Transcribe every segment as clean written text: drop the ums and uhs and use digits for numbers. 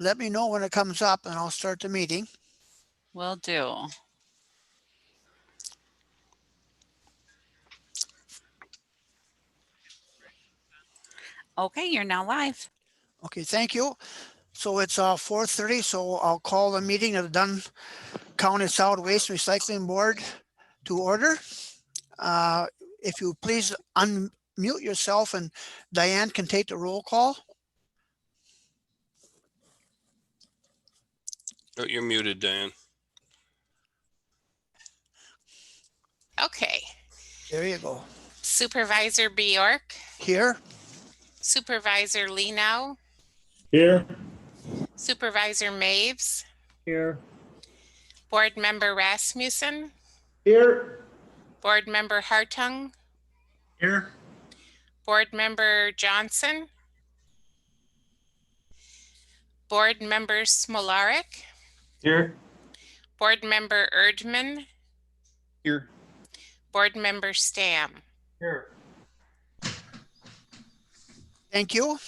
let me know when it comes up and I'll start the meeting. Will do. Okay, you're now live. Okay, thank you. So it's 4:30, so I'll call the meeting of the Dunn County Solid Waste Recycling Board to order. If you please unmute yourself and Diane can take the roll call. Oh, you're muted, Diane. Okay. There you go. Supervisor Bjork, Here. Supervisor Lenow, Here. Supervisor Maves, Here. Board Member Rasmussen, Here. Board Member Hartung, Here. Board Member Johnson, Board Member Smolarek, Here. Board Member Erdman, Here. Board Member Stam. Here. Thank you.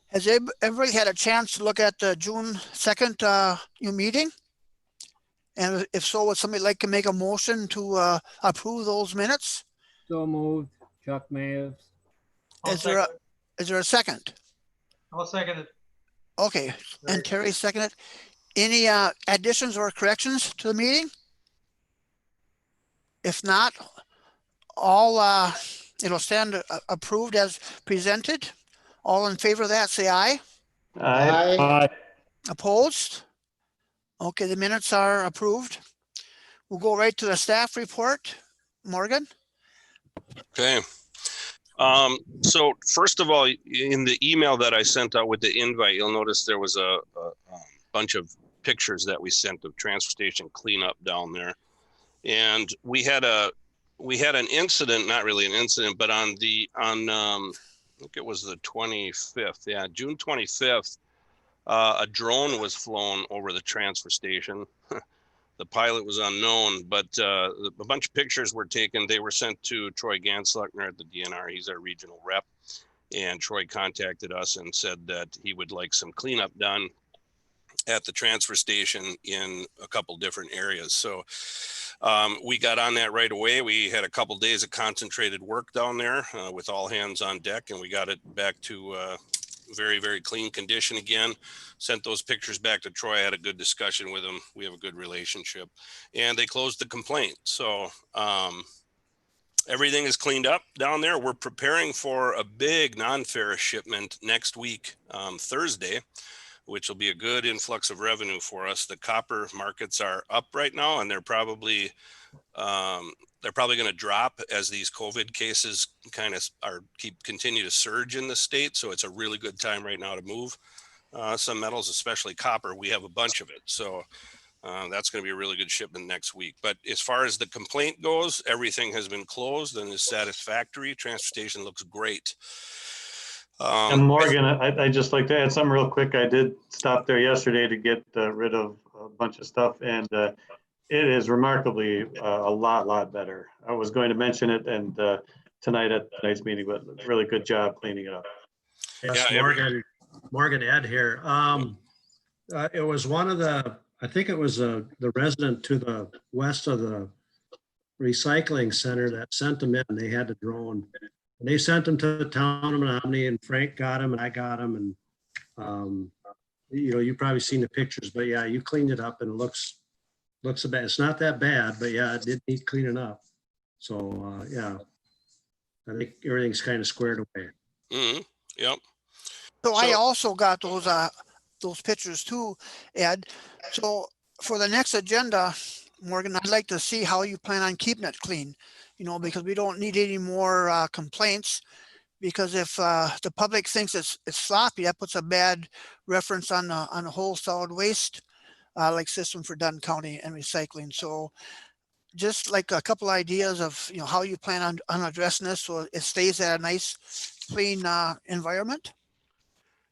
Has everybody had a chance to look at the June 2nd meeting? And if so, would somebody like to make a motion to approve those minutes? So moved. Chuck Maves. Is there a second? I'll second it. Okay, and Terry seconded. Any additions or corrections to the meeting? If not, all it'll stand approved as presented. All in favor of that, say aye. Aye. Opposed? Okay, the minutes are approved. We'll go right to the staff report. Morgan? Okay. So first of all, in the email that I sent out with the invite, you'll notice there was a bunch of pictures that we sent of transfer station cleanup down there. And we had an incident, not really an incident, but on I think it was the 25th. Yeah, June 25th, a drone was flown over the transfer station. The pilot was unknown, but a bunch of pictures were taken. They were sent to Troy Gansluckner at the DNR. He's our regional rep. And Troy contacted us and said that he would like some cleanup done at the transfer station in a couple different areas. So we got on that right away. We had a couple days of concentrated work down there with all hands on deck, and we got it back to very, very clean condition again. Sent those pictures back to Troy. I had a good discussion with him. We have a good relationship, and they closed the complaint. So everything is cleaned up down there. We're preparing for a big non-ferrous shipment next week, Thursday, which will be a good influx of revenue for us. The copper markets are up right now, and they're probably going to drop as these COVID cases kind of continue to surge in the state. So it's a really good time right now to move some metals, especially copper. We have a bunch of it. So that's going to be a really good shipment next week. But as far as the complaint goes, everything has been closed and is satisfactory. Transportation looks great. And Morgan, I'd just like to add something real quick. I did stop there yesterday to get rid of a bunch of stuff, and it is remarkably a lot better. I was going to mention it and tonight at tonight's meeting, but really good job cleaning it up. Yes, Yeah, Morgan Ed here. It was one of I think it was the resident to the west of the recycling center that sent them in. They had the drone. And they sent them to the town of Menominee, and Frank got them and I got them. And, you've probably seen the pictures, but yeah, you cleaned it up and it looks a bit, it's not that bad, but yeah, it did need cleaning up. So yeah, I think everything's kind of squared away. Mm-hmm. Yep. So I also got those pictures too, Ed. So for the next agenda, Morgan, I'd like to see how you plan on keeping it clean, because we don't need any more complaints. Because if the public thinks it's sloppy, that puts a bad reference on the whole solid waste like system for Dunn County and recycling. So just like a couple ideas of how you plan on addressing this so it stays at a nice clean environment.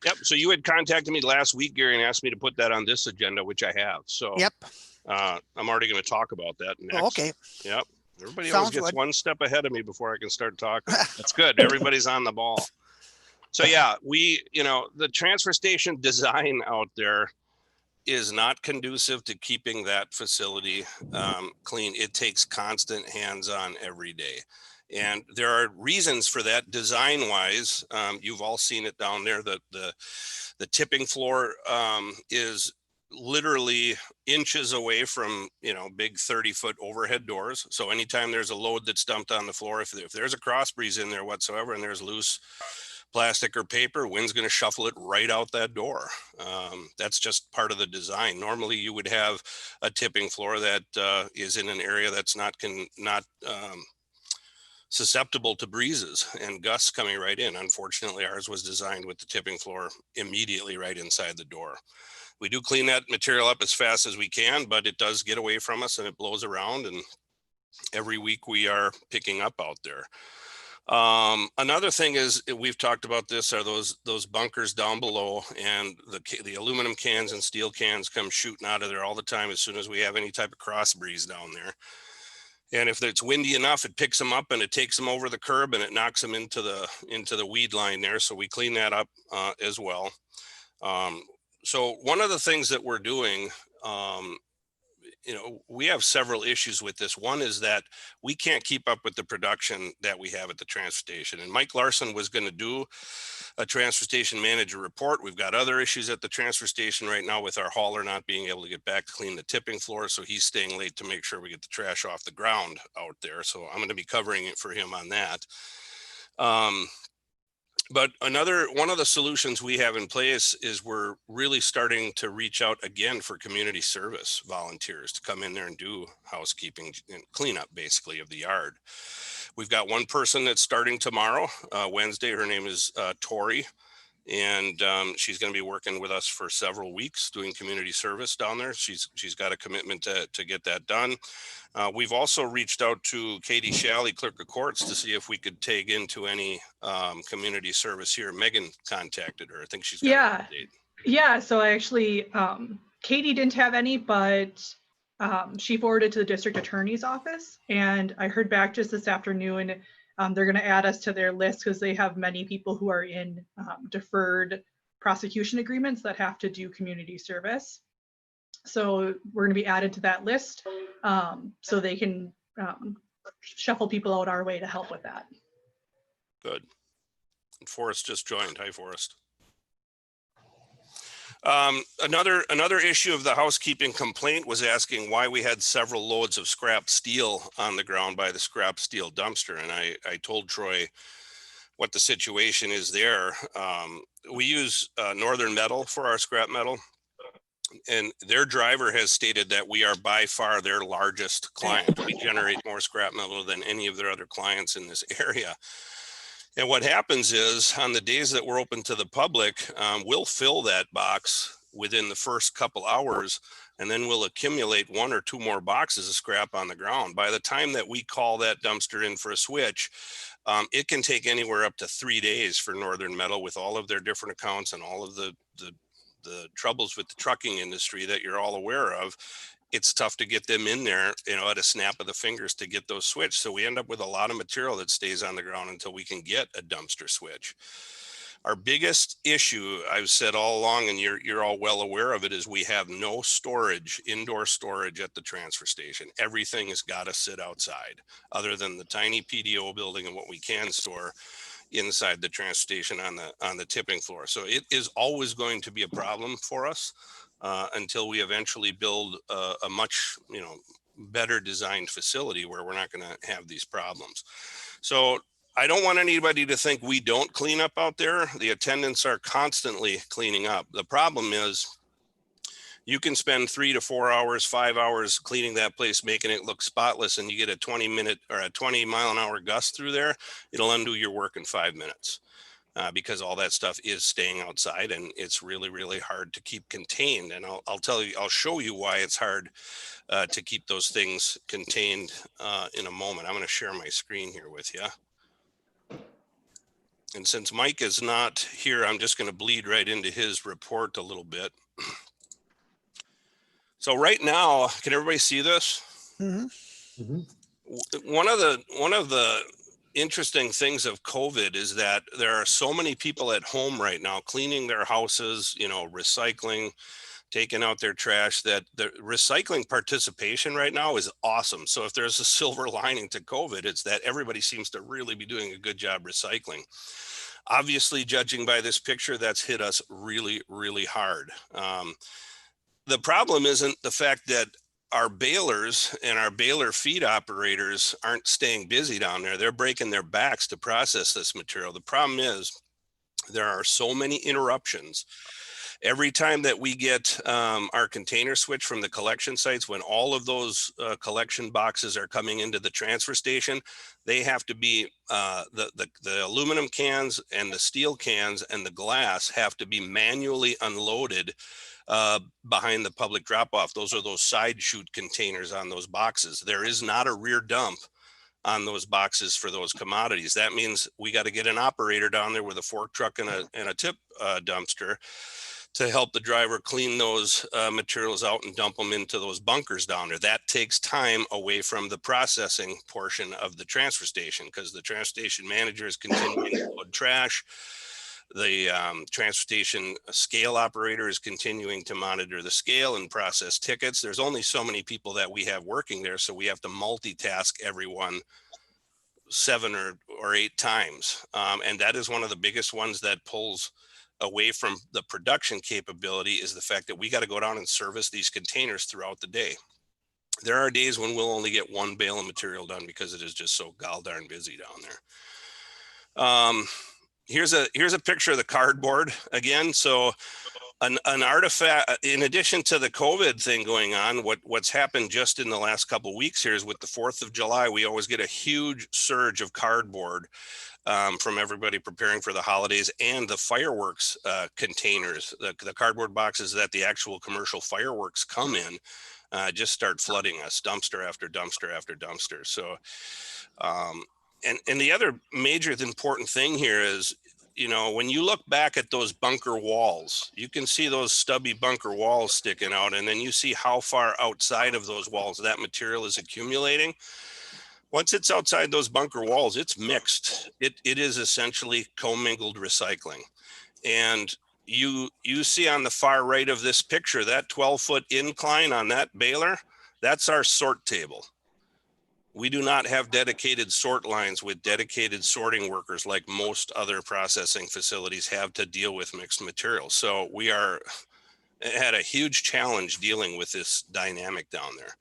Yep. So you had contacted me last week, Gary, and asked me to put that on this agenda, which I have. So yep. I'm already going to talk about that next. Oh, okay. Yep. Everybody Sounds always gets good. one step ahead of me before I can start talking. That's good. Everybody's on the ball. So yeah, the transfer station design out there is not conducive to keeping that facility clean. It takes constant hands-on every day. And there are reasons for that design wise. You've all seen it down there. The tipping floor is literally inches away from, big 30-foot overhead doors. So anytime there's a load that's dumped on the floor, if there's a cross breeze in there whatsoever and there's loose plastic or paper, wind's going to shuffle it right out that door. That's just part of the design. Normally you would have a tipping floor that is in an area that's not susceptible to breezes and gusts coming right in. Unfortunately, ours was designed with the tipping floor immediately right inside the door. We do clean that material up as fast as we can, but it does get away from us and it blows around, and every week we are picking up out there. Another thing is, we've talked about this, are those bunkers down below, and the aluminum cans and steel cans come shooting out of there all the time as soon as we have any type of cross breeze down there. And if it's windy enough, it picks them up and it takes them over the curb and it knocks them into the weed line there. So we clean that up as well. So one of the things that we're doing, we have several issues with this. One is that we can't keep up with the production that we have at the transfer station. And Mike Larson was going to do a transfer station manager report. We've got other issues at the transfer station right now with our hauler not being able to get back to clean the tipping floor. So he's staying late to make sure we get the trash off the ground out there. So I'm going to be covering it for him on that. But one of the solutions we have in place is we're really starting to reach out again for community service volunteers to come in there and do housekeeping and cleanup, basically, of the yard. We've got one person that's starting tomorrow, Wednesday. Her name is Tori, and she's going to be working with us for several weeks doing community service down there. She's got a commitment to get that done. We've also reached out to Katie Shalley, clerk of courts, to see if we could tag into any community service here. Megan contacted her. I think she's got an update. Yeah, so I actually, Katie didn't have any, but she forwarded to the district attorney's office, and I heard back just this afternoon. They're going to add us to their list because they have many people who are in deferred prosecution agreements that have to do community service. So we're going to be added to that list so they can shuffle people out our way to help with that. Good. And Forrest just joined. Hi, Forrest. Another issue of the housekeeping complaint was asking why we had several loads of scrap steel on the ground by the scrap steel dumpster. And I told Troy what the situation is there. We use Northern Metal for our scrap metal, and their driver has stated that we are by far their largest client. We generate more scrap metal than any of their other clients in this area. And what happens is, on the days that we're open to the public, we'll fill that box within the first couple hours, and then we'll accumulate one or two more boxes of scrap on the ground. By the time that we call that dumpster in for a switch, it can take anywhere up to 3 days for Northern Metal, with all of their different accounts and all of the troubles with the trucking industry that you're all aware of. It's tough to get them in there, at a snap of the fingers to get those switched. So we end up with a lot of material that stays on the ground until we can get a dumpster switch. Our biggest issue, I've said all along, and you're all well aware of it, is we have no storage, indoor storage at the transfer station. Everything has got to sit outside, other than the tiny PDO building and what we can store inside the transfer station on the tipping floor. So it is always going to be a problem for us until we eventually build a much better designed facility where we're not going to have these problems. So I don't want anybody to think we don't clean up out there. The attendants are constantly cleaning up. The problem is, you can spend 3 to 4 hours, 5 hours cleaning that place, making it look spotless, and you get a 20-minute or a 20-mile-an-hour gust through there, it'll undo your work in 5 minutes. Because all that stuff is staying outside, and it's really, really hard to keep contained. And I'll show you why it's hard to keep those things contained in a moment. I'm going to share my screen here with you. And since Mike is not here, I'm just going to bleed right into his report a little bit. So right now, can everybody see this? Mm-hmm. One of the interesting things of COVID is that there are so many people at home right now cleaning their houses, you know, recycling, taking out their trash, that the recycling participation right now is awesome. So if there's a silver lining to COVID, it's that everybody seems to really be doing a good job recycling. Obviously, judging by this picture, that's hit us really, really hard. The problem isn't the fact that our balers and our baler feed operators aren't staying busy down there. They're breaking their backs to process this material. The problem is there are so many interruptions. Every time that we get our container switch from the collection sites, when all of those collection boxes are coming into the transfer station, they have to be, the aluminum cans and the steel cans and the glass have to be manually unloaded behind the public drop-off. Those are those side chute containers on those boxes. There is not a rear dump on those boxes for those commodities. That means we got to get an operator down there with a fork truck and a tip dumpster to help the driver clean those materials out and dump them into those bunkers down there. That takes time away from the processing portion of the transfer station, because the transfer station manager is continuing to load trash. The transfer station scale operator is continuing to monitor the scale and process tickets. There's only so many people that we have working there, so we have to multitask everyone 7 or 8 times. And that is one of the biggest ones that pulls away from the production capability, is the fact that we got to go down and service these containers throughout the day. There are days when we'll only get 1 bale of material done because it is just so gall darn busy down there. Here's a picture of the cardboard again. So an artifact, in addition to the COVID thing going on, what's happened just in the last couple of weeks here is with the 4th of July, we always get a huge surge of cardboard from everybody preparing for the holidays, and the fireworks containers, the cardboard boxes that the actual commercial fireworks come in, just start flooding us, dumpster after dumpster after dumpster. So, and the other major important thing here is, you know, when you look back at those bunker walls, you can see those stubby bunker walls sticking out, and then you see how far outside of those walls that material is accumulating. Once it's outside those bunker walls, it's mixed. It is essentially commingled recycling. And you see on the far right of this picture, that 12-foot incline on that baler, that's our sort table. We do not have dedicated sort lines with dedicated sorting workers like most other processing facilities have to deal with mixed materials. So we had a huge challenge dealing with this dynamic down there.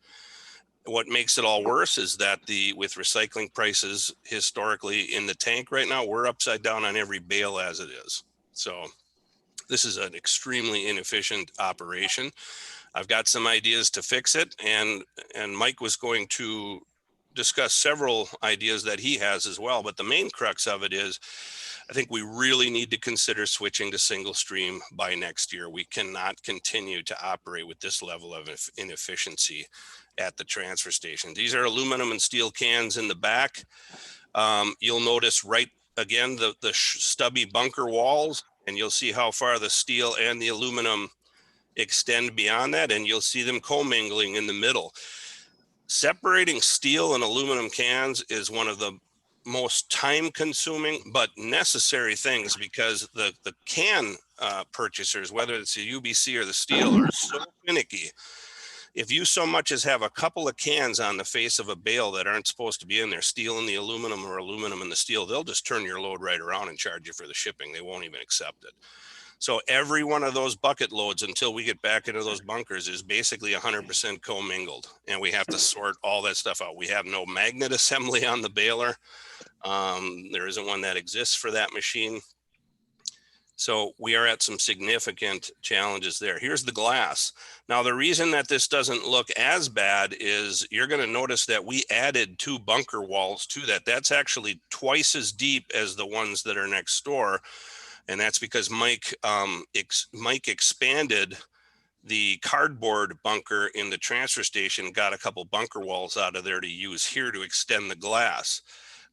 What makes it all worse is that with recycling prices historically in the tank right now, we're upside down on every bale as it is. So this is an extremely inefficient operation. I've got some ideas to fix it, and Mike was going to discuss several ideas that he has as well. But the main crux of it is, I think we really need to consider switching to single stream by next year. We cannot continue to operate with this level of inefficiency at the transfer station. These are aluminum and steel cans in the back. You'll notice right again, the stubby bunker walls, and you'll see how far the steel and the aluminum extend beyond that. And you'll see them commingling in the middle. Separating steel and aluminum cans is one of the most time-consuming but necessary things, because the can purchasers, whether it's the UBC or the steel, are so finicky. If you so much as have a couple of cans on the face of a bale that aren't supposed to be in there, steel in the aluminum or aluminum in the steel, they'll just turn your load right around and charge you for the shipping. They won't even accept it. So every one of those bucket loads until we get back into those bunkers is basically 100% commingled, and we have to sort all that stuff out. We have no magnet assembly on the baler. There isn't one that exists for that machine. So we are at some significant challenges there. Here's the glass. Now, the reason that this doesn't look as bad is you're going to notice that we added 2 bunker walls to that. That's actually twice as deep as the ones that are next door. And that's because Mike expanded the cardboard bunker in the transfer station, got a couple bunker walls out of there to use here to extend the glass.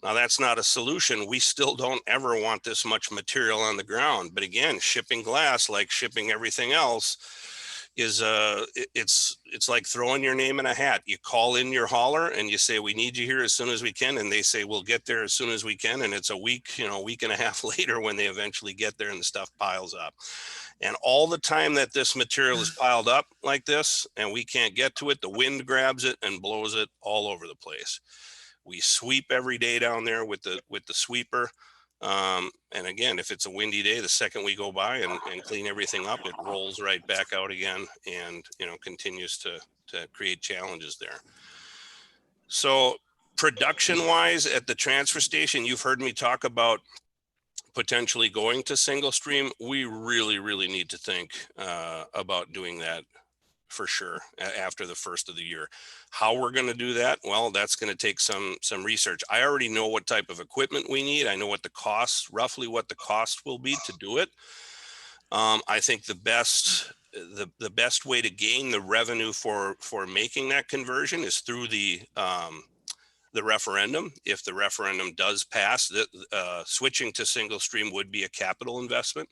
Now, that's not a solution. We still don't ever want this much material on the ground. But again, shipping glass, like shipping everything else, is it's like throwing your name in a hat. You call in your hauler and you say, we need you here as soon as we can. And they say, we'll get there as soon as we can. And it's a week, a week and a half later when they eventually get there and the stuff piles up. And all the time that this material is piled up like this and we can't get to it, the wind grabs it and blows it all over the place. We sweep every day down there with the sweeper. And again, if it's a windy day, the second we go by and clean everything up, it rolls right back out again and, continues to create challenges there. So production wise at the transfer station, you've heard me talk about potentially going to single stream. We really, really need to think about doing that for sure after the first of the year. How we're going to do that? Well, that's going to take some research. I already know what type of equipment we need. I know what the cost, roughly what the cost will be to do it. I think the best way to gain the revenue for making that conversion is through the referendum. If the referendum does pass, switching to single stream would be a capital investment.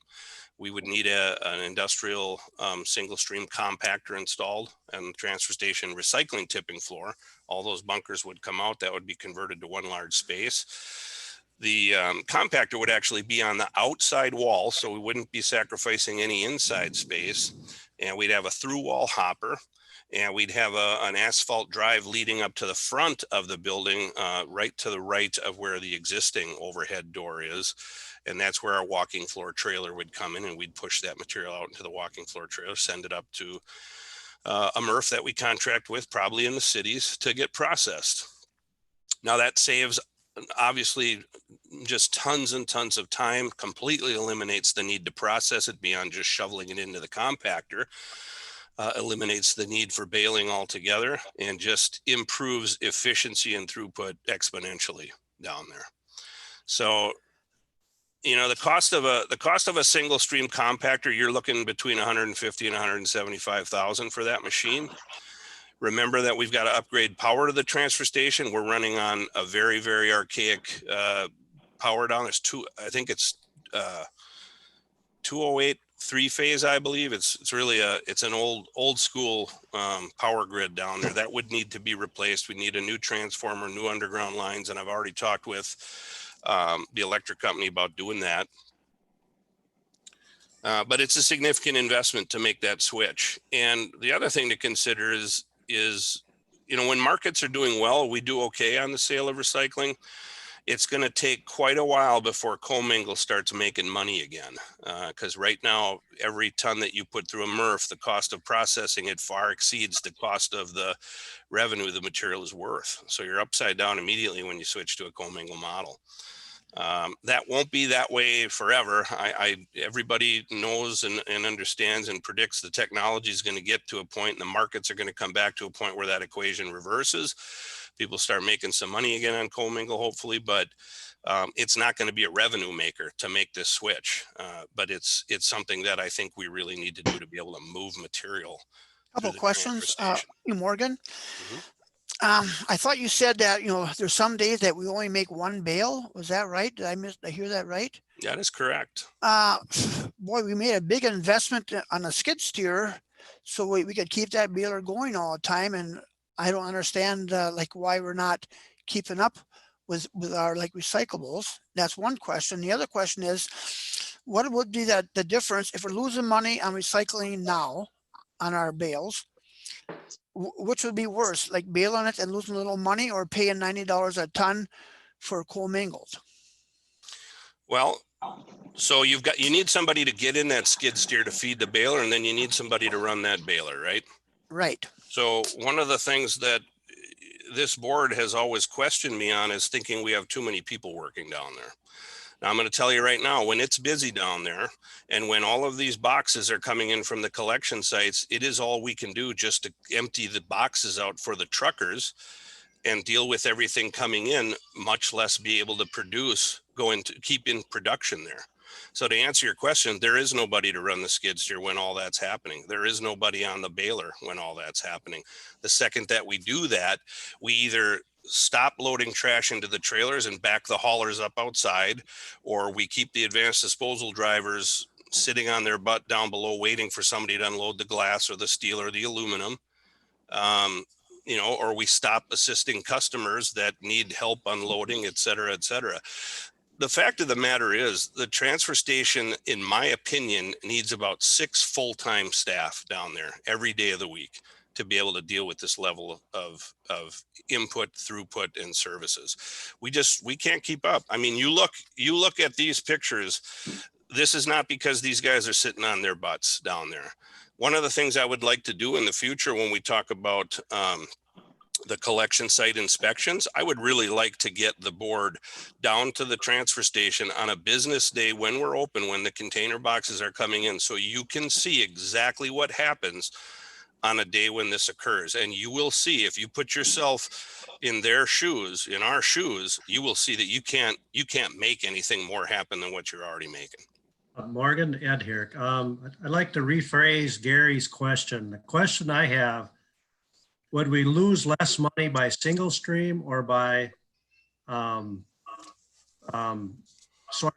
We would need an industrial single stream compactor installed and transfer station recycling tipping floor. All those bunkers would come out. That would be converted to one large space. The compactor would actually be on the outside wall, so we wouldn't be sacrificing any inside space. And we'd have a through wall hopper. And we'd have an asphalt drive leading up to the front of the building, right to the right of where the existing overhead door is. And that's where our walking floor trailer would come in, and we'd push that material out into the walking floor trailer, send it up to a MRF that we contract with, probably in the cities, to get processed. Now that saves obviously just tons and tons of time, completely eliminates the need to process it beyond just shoveling it into the compactor. Eliminates the need for baling altogether and just improves efficiency and throughput exponentially down there. So, the cost of a single stream compactor, you're looking between 150 and 175,000 for that machine. Remember that we've got to upgrade power to the transfer station. We're running on a very, very archaic power down. I think it's 208 3-phase, I believe. It's really it's an old school power grid down there that would need to be replaced. We need a new transformer, new underground lines, and I've already talked with the electric company about doing that. But it's a significant investment to make that switch. And the other thing to consider is when markets are doing well, we do okay on the sale of recycling. It's going to take quite a while before commingle starts making money again. Because right now, every ton that you put through a MRF, the cost of processing it far exceeds the cost of the revenue the material is worth. So you're upside down immediately when you switch to a commingle model. That won't be that way forever. Everybody knows and understands and predicts the technology is going to get to a point and the markets are going to come back to a point where that equation reverses. People start making some money again on commingle, hopefully, but it's not going to be a revenue maker to make this switch. But it's something that I think we really need to do to be able to move material. Couple of questions, Morgan. Mm-hmm. I thought you said that, there's some days that we only make one bale. Was that right? Did I hear that right? That is correct. Boy, we made a big investment on a skid steer so we could keep that baler going all the time. And I don't understand why we're not keeping up with our recyclables. That's one question. The other question is, what would be the difference if we're losing money on recycling now on our bales? Which would be worse, like baling it and losing a little money, or paying $90 a ton for commingled? Well, so you need somebody to get in that skid steer to feed the baler, and then you need somebody to run that baler, right? Right. So one of the things that this board has always questioned me on is thinking we have too many people working down there. Now, I'm going to tell you right now, when it's busy down there and when all of these boxes are coming in from the collection sites, it is all we can do just to empty the boxes out for the truckers and deal with everything coming in, much less be able to produce, keep in production there. So to answer your question, there is nobody to run the skid steer when all that's happening. There is nobody on the baler when all that's happening. The second that we do that, we either stop loading trash into the trailers and back the haulers up outside, or we keep the advanced disposal drivers sitting on their butt down below waiting for somebody to unload the glass or the steel or the aluminum. You know, or we stop assisting customers that need help unloading, et cetera, et cetera. The fact of the matter is the transfer station, in my opinion, needs about 6 full-time staff down there every day of the week to be able to deal with this level of input, throughput, and services. We can't keep up. I mean, you look at these pictures. This is not because these guys are sitting on their butts down there. One of the things I would like to do in the future when we talk about the collection site inspections, I would really like to get the board down to the transfer station on a business day when we're open, when the container boxes are coming in, so you can see exactly what happens on a day when this occurs. And you will see, if you put yourself in their shoes, in our shoes, you will see that you can't make anything more happen than what you're already making. Morgan, Ed here. I'd like to rephrase Gary's question. The question I have, would we lose less money by single stream or by sort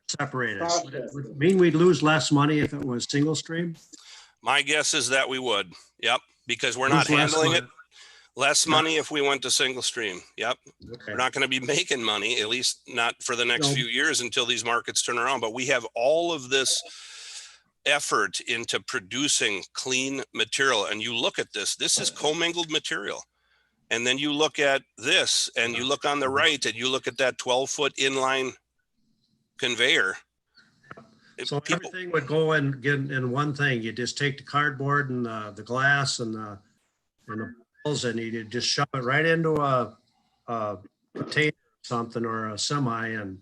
separated? Would it mean we'd lose less money if it was single stream? My guess is that we would. Yep. Because we're not handling it. Less money if we went to single stream. Yep. Okay. We're not going to be making money, at least not for the next few years until these markets turn around. But we have all of this effort into producing clean material. And you look at this is commingled material. And then you look at this and you look on the right and you look at that 12-foot inline conveyor. So everything would go in one thing. You just take the cardboard and the glass and the balls and you just shove it right into a container or something or a semi and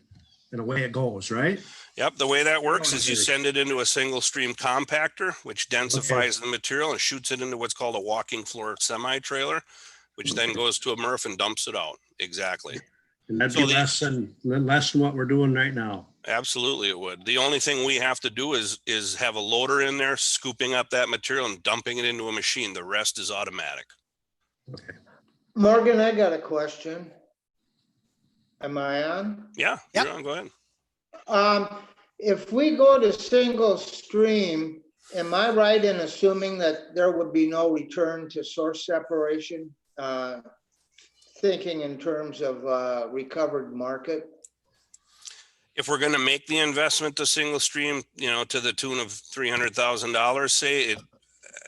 away it goes, right? Yep. The way that works is you send it into a single stream compactor, which densifies the material and shoots it into what's called a walking floor semi trailer, which then goes to a MRF and dumps it out. Exactly. And that'd be less than what we're doing right now. Absolutely, it would. The only thing we have to do is have a loader in there, scooping up that material and dumping it into a machine. The rest is automatic. Okay. Morgan, I got a question. Am I on? Yeah, Yep. You're on. Go ahead. If we go to single stream, am I right in assuming that there would be no return to source separation? Thinking in terms of recovered market? If we're going to make the investment to single stream, to the tune of $300,000, say,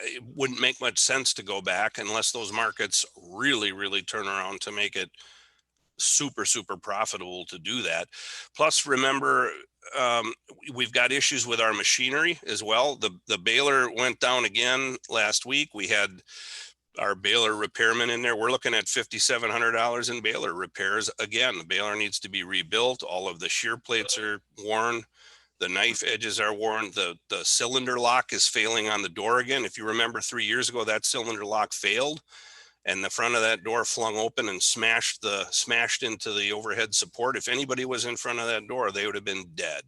it wouldn't make much sense to go back unless those markets really, really turn around to make it super, super profitable to do that. Plus, remember, we've got issues with our machinery as well. The baler went down again last week. We had our baler repairman in there. We're looking at $5,700 in baler repairs. Again, the baler needs to be rebuilt. All of the shear plates are worn. The knife edges are worn. The cylinder lock is failing on the door again. If you remember 3 years ago, that cylinder lock failed and the front of that door flung open and smashed into the overhead support. If anybody was in front of that door, they would have been dead.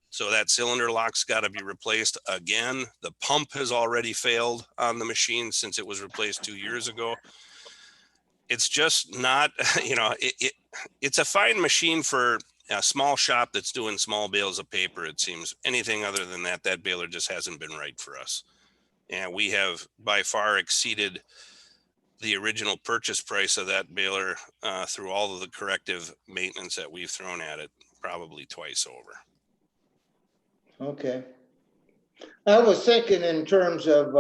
So that cylinder lock's got to be replaced again. The pump has already failed on the machine since it was replaced 2 years ago. It's just not, it's a fine machine for a small shop that's doing small bales of paper. It seems anything other than that baler just hasn't been right for us. And we have by far exceeded the original purchase price of that baler through all of the corrective maintenance that we've thrown at it, probably twice over. Okay. I was thinking in terms of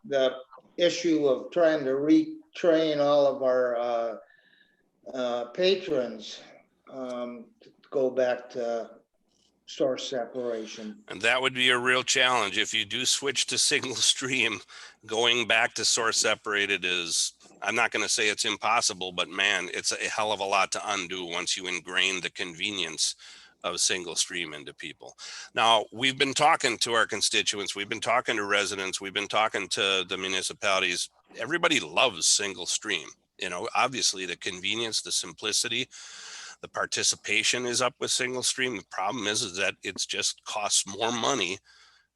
the issue of trying to retrain all of our patrons to go back to source separation. And that would be a real challenge. If you do switch to single stream, going back to source separated is, I'm not going to say it's impossible, but man, it's a hell of a lot to undo once you ingrain the convenience of single stream into people. Now, we've been talking to our constituents, we've been talking to residents, we've been talking to the municipalities. Everybody loves single stream. Obviously the convenience, the simplicity, the participation is up with single stream. The problem is that it's just costs more money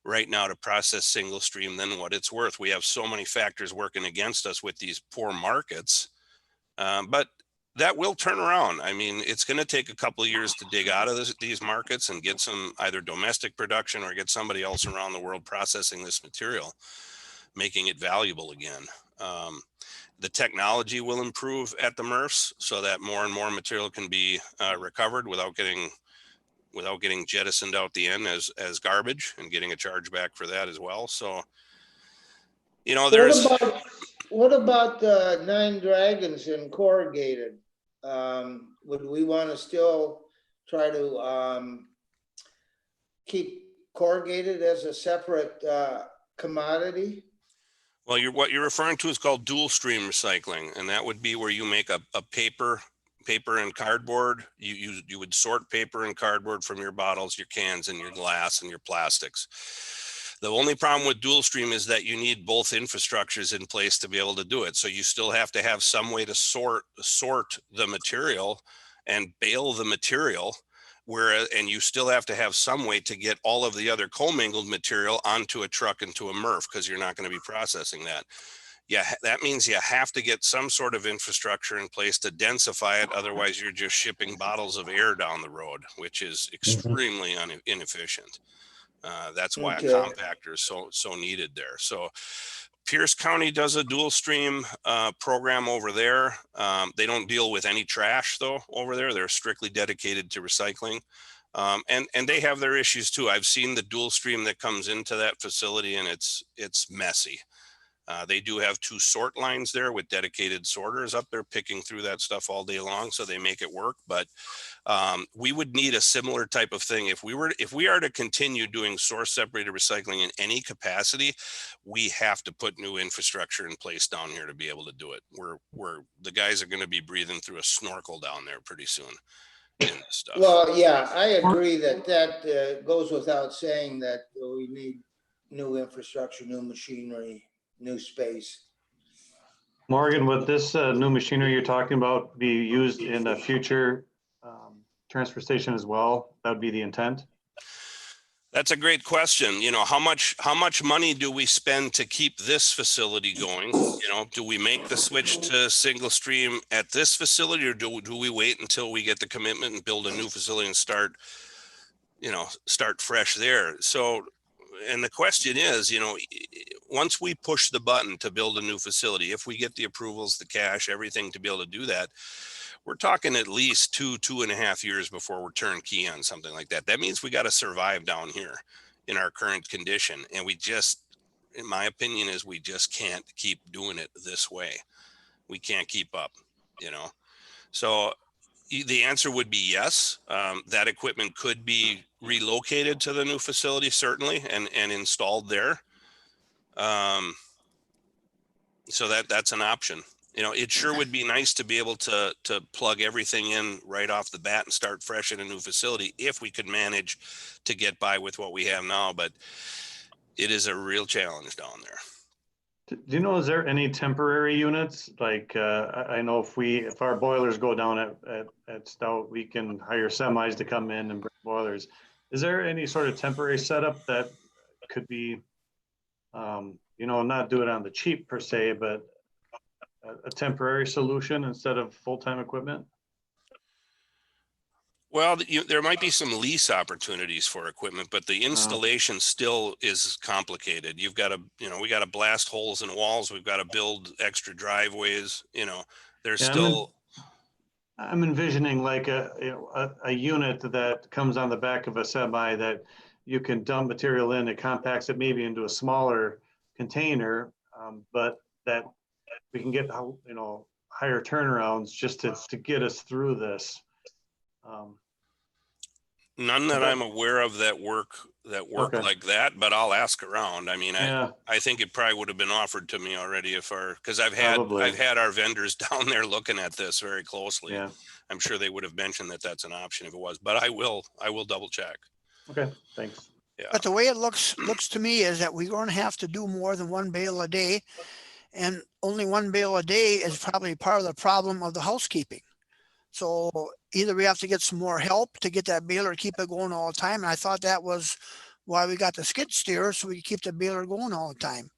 right now to process single stream than what it's worth. We have so many factors working against us with these poor markets. But that will turn around. I mean, it's going to take a couple of years to dig out of these markets and get some either domestic production or get somebody else around the world processing this material, making it valuable again. The technology will improve at the MRFs so that more and more material can be recovered without getting jettisoned out the end as garbage and getting a charge back for that as well. So, you know, there's. What about the 9 Dragons in corrugated? Would we want to still try to keep corrugated as a separate commodity? Well, what you're referring to is called dual stream recycling, and that would be where you make a paper and cardboard. You would sort paper and cardboard from your bottles, your cans, and your glass and your plastics. The only problem with dual stream is that you need both infrastructures in place to be able to do it. So you still have to have some way to sort the material and bale the material, and you still have to have some way to get all of the other commingled material onto a truck into a MRF, because you're not going to be processing that. Yeah, that means you have to get some sort of infrastructure in place to densify it. Otherwise, you're just shipping bottles of air down the road, which is extremely inefficient. That's why a compactor is so needed there. So Pierce County does a dual stream program over there. They don't deal with any trash though over there. They're strictly dedicated to recycling. And they have their issues too. I've seen the dual stream that comes into that facility, and it's messy. They do have 2 sort lines there with dedicated sorters up there picking through that stuff all day long, so they make it work. But we would need a similar type of thing. If we are to continue doing source separated recycling in any capacity, we have to put new infrastructure in place down here to be able to do it. The guys are going to be breathing through a snorkel down there pretty soon in this stuff. Well, yeah, I agree that goes without saying that we need new infrastructure, new machinery, new space. Morgan, would this new machinery you're talking about be used in a future transfer station as well? That would be the intent. That's a great question. You know, how much money do we spend to keep this facility going? You know, do we make the switch to single stream at this facility, or do we wait until we get the commitment and build a new facility and start fresh there? So, and the question is, you know, once we push the button to build a new facility, if we get the approvals, the cash, everything to be able to do that, we're talking at least 2.5 years before we're turnkey on something like that. That means we got to survive down here in our current condition. And we just, in my opinion, is we just can't keep doing it this way. We can't keep up, you know? So the answer would be yes. That equipment could be relocated to the new facility, certainly, and installed there. So that's an option. You know, it sure would be nice to be able to plug everything in right off the bat and start fresh in a new facility if we could manage to get by with what we have now, but it is a real challenge down there. Do you know, is there any temporary units? Like, I know if our boilers go down at Stout, we can hire semis to come in and bring boilers. Is there any sort of temporary setup that could be, you know, not do it on the cheap per se, but a temporary solution instead of full-time equipment? Well, there might be some lease opportunities for equipment, but the installation still is complicated. You've got to, you know, we got to blast holes in walls. We've got to build extra driveways. You know, there's still. I'm envisioning like a unit that comes on the back of a semi that you can dump material in. It compacts it maybe into a smaller container, but that we can get, you know, higher turnarounds just to get us through this. None that I'm aware of that work Okay. like that, but I'll ask around. I mean, Yeah. I think it probably would have been offered to me already because I've Probably. had our vendors down there looking at this very closely. Yeah. I'm sure they would have mentioned that that's an option if it was, but I will double check. Okay, thanks. Yeah. But the way it looks to me is that we're going to have to do more than 1 bale a day, and only 1 bale a day is probably part of the problem of the housekeeping. So either we have to get some more help to get that baler, keep it going all the time. And I thought that was why we got the skid steer, so we could keep the baler going all the time.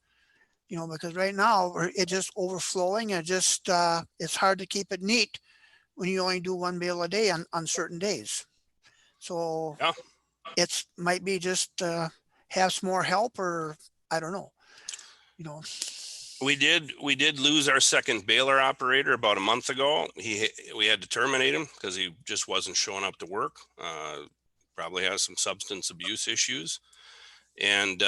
You know, because right now it's just overflowing and just it's hard to keep it neat when you only do one bale a day on certain days. So Yeah. it's might be just have some more help, or I don't know, you know. We did lose our second baler operator about a month ago. We had to terminate him because he just wasn't showing up to work. Probably has some substance abuse issues, and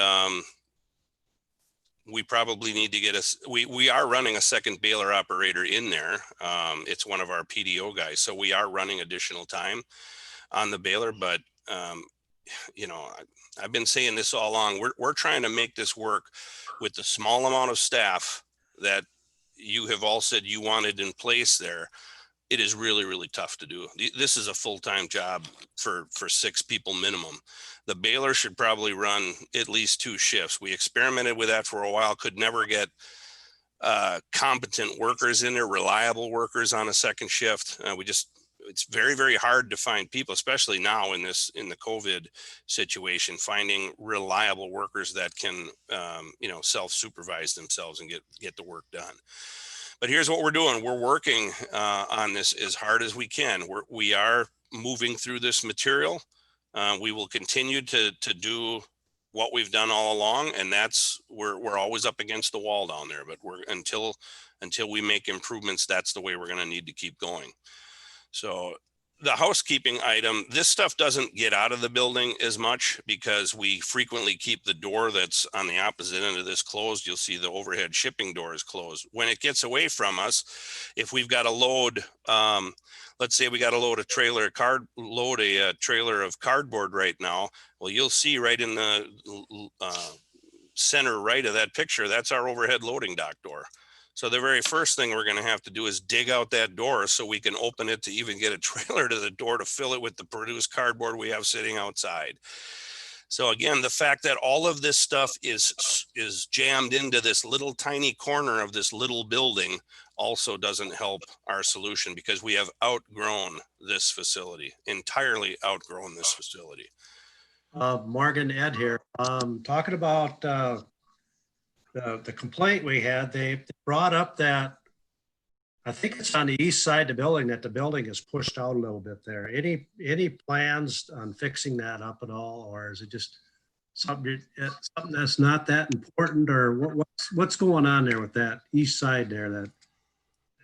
we probably need to get we are running a second baler operator in there. It's one of our PDO guys, so we are running additional time on the baler, but you know, I've been saying this all along. We're trying to make this work with the small amount of staff that you have all said you wanted in place there. It is really, really tough to do. This is a full-time job for 6 people minimum. The baler should probably run at least 2 shifts. We experimented with that for a while, could never get competent workers in there, reliable workers on a second shift. It's very, very hard to find people, especially now in the COVID situation, finding reliable workers that can, you know, self-supervise themselves and get the work done. But here's what we're doing. We're working on this as hard as we can. We are moving through this material. We will continue to do what we've done all along, and that's we're always up against the wall down there. But until we make improvements, that's the way we're going to need to keep going. So the housekeeping item, this stuff doesn't get out of the building as much because we frequently keep the door that's on the opposite end of this closed. You'll see the overhead shipping door is closed. When it gets away from us, if we've got to load, let's say we got to load a trailer of cardboard right now. Well, you'll see right in the center right of that picture, that's our overhead loading dock door. So the very first thing we're going to have to do is dig out that door so we can open it to even get a trailer to the door to fill it with the produced cardboard we have sitting outside. So again, the fact that all of this stuff is jammed into this little tiny corner of this little building also doesn't help our solution, because we have outgrown this facility, entirely outgrown this facility. Morgan, Ed here. Talking about the complaint we had, they brought up that, I think it's on the east side of the building, that the building is pushed out a little bit there. Any plans on fixing that up at all, or is it just something that's not that important, or what's going on there with that east side there that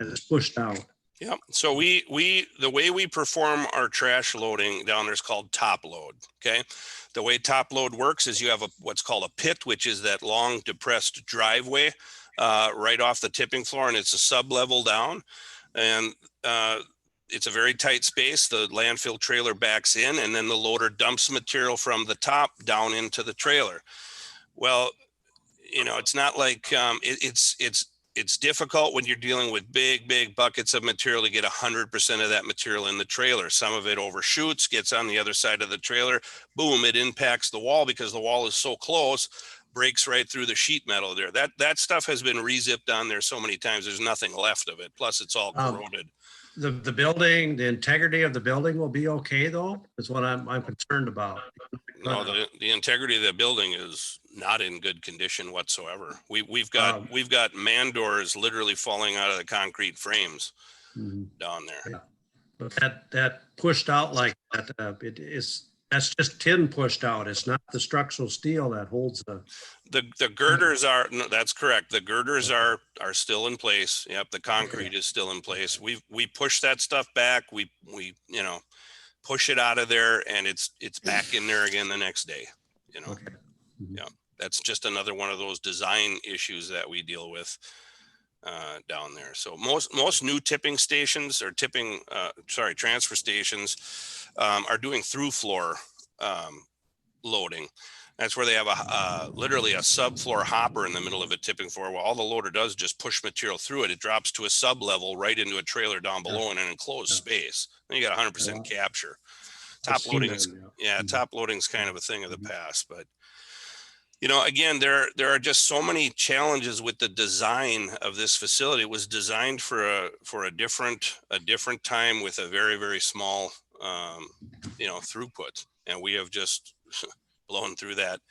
is pushed out? Yeah. So the way we perform our trash loading down there is called top load. Okay. The way top load works is you have what's called a pit, which is that long depressed driveway right off the tipping floor, and it's a sub level down, and it's a very tight space. The landfill trailer backs in, and then the loader dumps material from the top down into the trailer. Well, you know, it's not like it's difficult when you're dealing with big buckets of material to get 100% of that material in the trailer. Some of it overshoots, gets on the other side of the trailer, boom, it impacts the wall because the wall is so close, breaks right through the sheet metal there. That stuff has been re-zipped on there so many times, there's nothing left of it. Plus it's all corroded. The building, the integrity of the building will be okay though, is what I'm concerned about. No, the integrity of the building is not in good condition whatsoever. We've got man doors literally falling out of the concrete frames down there. Yeah. But that pushed out like that, that's just tin pushed out. It's not the structural steel that holds the girders are, no, that's correct. The girders are still in place. Yep. The concrete is still in place. We push that stuff back. We you know, push it out of there, and it's back in there again the next day, you know. Okay. Yeah. That's just another one of those design issues that we deal with down there. So most new tipping stations or transfer stations are doing through floor loading. That's where they have literally a subfloor hopper in the middle of a tipping floor. Well, all the loader does is just push material through it. It drops to a sub level right into a trailer down below in an enclosed space. Then you got 100% capture. Top loading's kind of a thing of the past, but you know, again, there are just so many challenges with the design of this facility. It was designed for a different time with a very, very small you know, throughput, and we have just blown through that.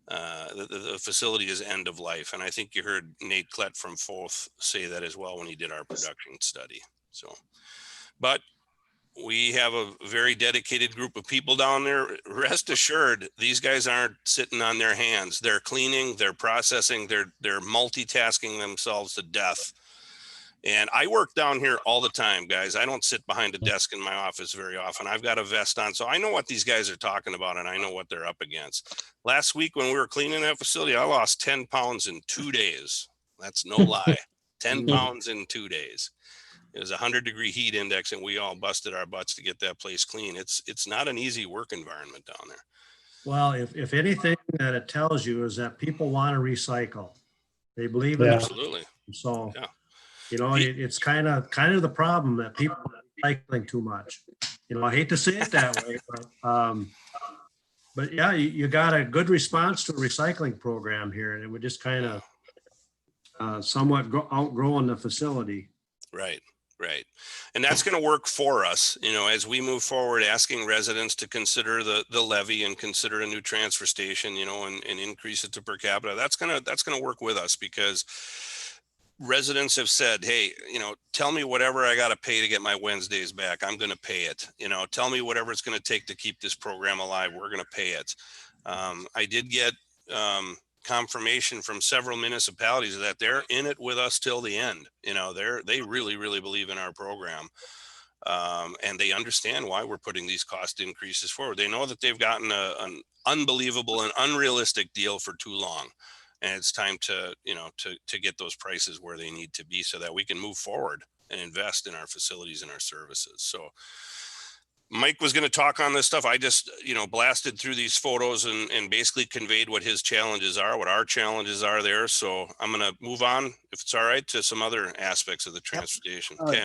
The facility is end of life, and I think you heard Nate Klett from Foth say that as well when he did our production study. So, but we have a very dedicated group of people down there. Rest assured, these guys aren't sitting on their hands. They're cleaning, they're processing, they're multitasking themselves to death. And I work down here all the time, guys. I don't sit behind a desk in my office very often. I've got a vest on, so I know what these guys are talking about, and I know what they're up against. Last week when we were cleaning that facility, I lost 10 pounds in 2 days. That's no lie. 10 pounds in 2 days. It was a 100-degree heat index, and we all busted our butts to get that place clean. It's not an easy work environment down there. Well, if anything that it tells you is that people want to recycle. They believe in it. Absolutely. So, Yeah. you know, it's kind of the problem that people are recycling too much. You know, I hate to say it that way, but yeah, you got a good response to a recycling program here, and it would just kind of somewhat outgrowing the facility. Right. Right. And that's going to work for us, you know, as we move forward, asking residents to consider the levy and consider a new transfer station, you know, and increase it to per capita. That's going to work with us, because residents have said, hey, you know, tell me whatever I got to pay to get my Wednesdays back. I'm going to pay it. You know, tell me whatever it's going to take to keep this program alive. We're going to pay it. I did get confirmation from several municipalities that they're in it with us till the end. You know, they really, really believe in our program. And they understand why we're putting these cost increases forward. They know that they've gotten an unbelievable and unrealistic deal for too long. And it's time to, you know, to get those prices where they need to be so that we can move forward and invest in our facilities and our services. So Mike was going to talk on this stuff. I just, you know, blasted through these photos and basically conveyed what his challenges are, what our challenges are there. So I'm going to move on, if it's all right, to some other aspects of the transportation. Okay.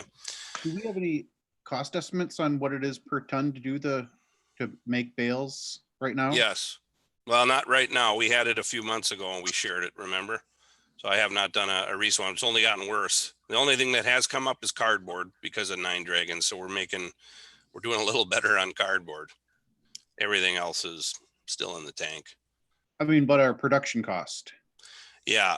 Do we have any cost estimates on what it is per ton to do to make bales right now? Yes. Well, not right now. We had it a few months ago and we shared it, remember? So I have not done a recent one. It's only gotten worse. The only thing that has come up is cardboard because of 9 Dragons. So we're doing a little better on cardboard. Everything else is still in the tank. I mean, but our production cost. Yeah,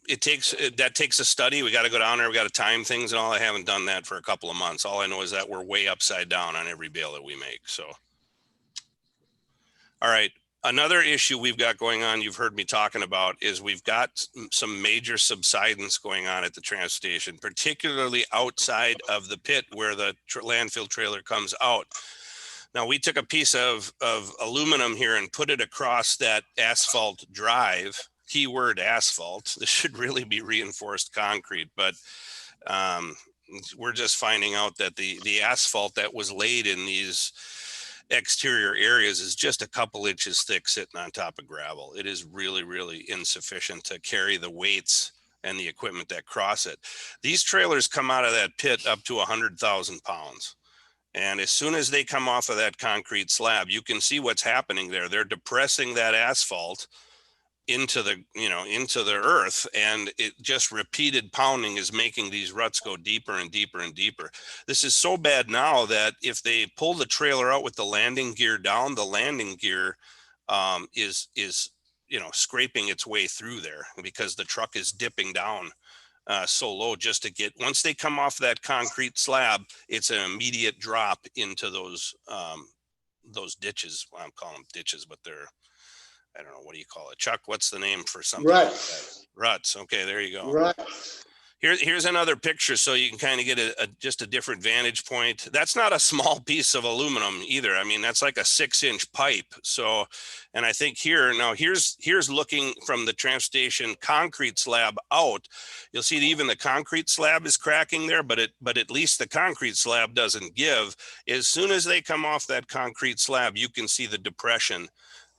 that takes a study. We got to go down there. We got to time things and all. I haven't done that for a couple of months. All I know is that we're way upside down on every bale that we make. So, all right. Another issue we've got going on, you've heard me talking about, is we've got some major subsidence going on at the transfer station, particularly outside of the pit where the landfill trailer comes out. Now, we took a piece of aluminum here and put it across that asphalt drive, keyword asphalt. This should really be reinforced concrete, but we're just finding out that the asphalt that was laid in these exterior areas is just a couple inches thick sitting on top of gravel. It is really, really insufficient to carry the weights and the equipment that cross it. These trailers come out of that pit up to 100,000 pounds. And as soon as they come off of that concrete slab, you can see what's happening there. They're depressing that asphalt into the earth, and it just repeated pounding is making these ruts go deeper and deeper and deeper. This is so bad now that if they pull the trailer out with the landing gear down, the landing gear is scraping its way through there because the truck is dipping down so low just to get, once they come off that concrete slab, it's an immediate drop into those ditches. Well, I'm calling them ditches, but they're, I don't know, what do you call it? Chuck, what's the name for something? Ruts. Ruts. Okay, there you go. Ruts. Here's another picture so you can kind of get just a different vantage point. That's not a small piece of aluminum either. I mean, that's like a 6-inch pipe. So, and I think here's looking from the transfer station concrete slab out. You'll see that even the concrete slab is cracking there, but at least the concrete slab doesn't give. As soon as they come off that concrete slab, you can see the depression,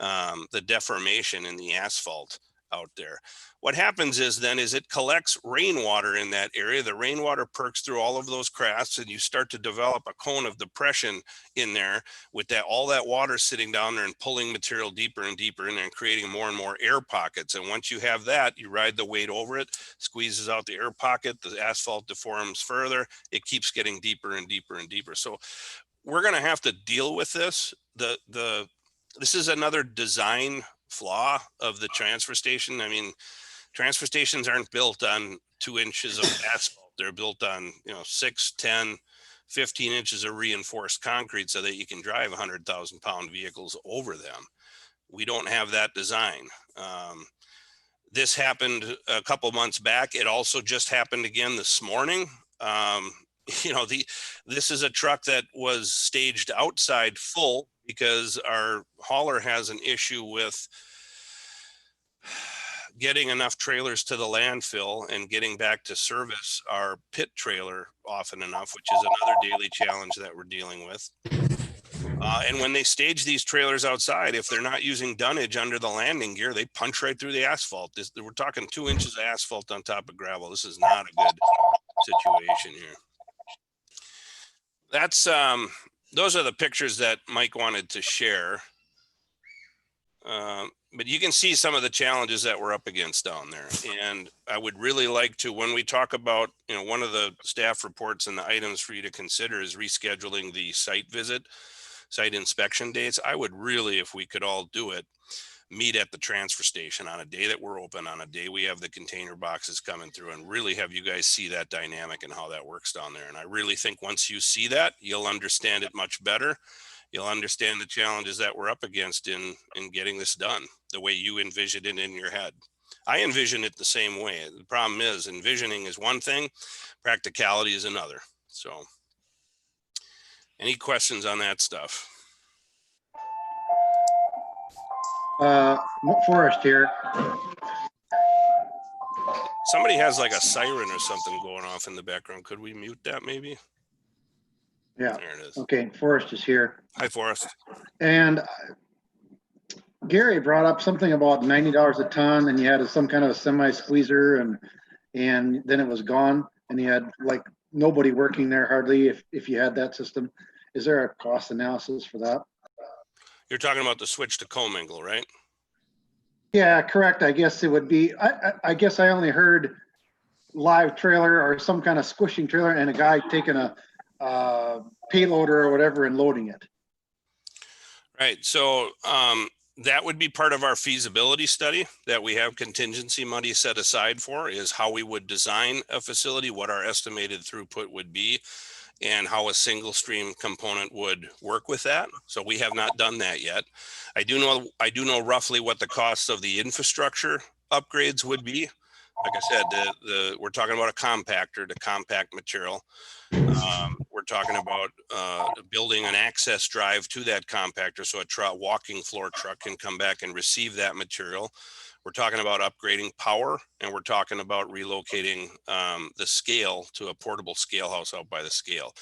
the deformation in the asphalt out there. What happens is it collects rainwater in that area. The rainwater perks through all of those cracks, and you start to develop a cone of depression in there with all that water sitting down there and pulling material deeper and deeper in there and creating more and more air pockets. And once you have that, you ride the weight over it, squeezes out the air pocket, the asphalt deforms further. It keeps getting deeper and deeper and deeper. So we're going to have to deal with this. This is another design flaw of the transfer station. I mean, transfer stations aren't built on 2 inches of asphalt. They're built on 6, 10, 15 inches of reinforced concrete so that you can drive 100,000 pound vehicles over them. We don't have that design. This happened a couple months back. It also just happened again this morning. You know, this is a truck that was staged outside full because our hauler has an issue with getting enough trailers to the landfill and getting back to service our pit trailer often enough, which is another daily challenge that we're dealing with. And when they stage these trailers outside, if they're not using dunnage under the landing gear, they punch right through the asphalt. We're talking 2 inches of asphalt on top of gravel. This is not a good situation here. That's those are the pictures that Mike wanted to share. But you can see some of the challenges that we're up against down there. And I would really like to, when we talk about, you know, one of the staff reports and the items for you to consider is rescheduling the site visit, site inspection dates. I would really, if we could all do it, meet at the transfer station on a day that we're open, on a day we have the container boxes coming through, and really have you guys see that dynamic and how that works down there. And I really think once you see that, you'll understand it much better. You'll understand the challenges that we're up against in getting this done the way you envision it in your head. I envision it the same way. The problem is envisioning is one thing, practicality is another. So any questions on that stuff? Forrest here. Somebody has like a siren or something going off in the background. Could we mute that maybe? Yeah. There it is. Okay, Forrest is here. Hi, Forrest. And Gary brought up something about $90 a ton, and you had some kind of a semi squeezer, and then it was gone, and you had like nobody working there hardly if you had that system. Is there a cost analysis for that? You're talking about the switch to commingle, right? Yeah, correct. I guess it would be. I guess I only heard live trailer or some kind of squishing trailer and a guy taking a payloader or whatever and loading it. Right. So that would be part of our feasibility study that we have contingency money set aside for, is how we would design a facility, what our estimated throughput would be, and how a single stream component would work with that. So we have not done that yet. I do know roughly what the costs of the infrastructure upgrades would be. Like I said, we're talking about a compactor to compact material. We're talking about building an access drive to that compactor so a walking floor truck can come back and receive that material. We're talking about upgrading power, and we're talking about relocating the scale to a portable scale house out by the scale.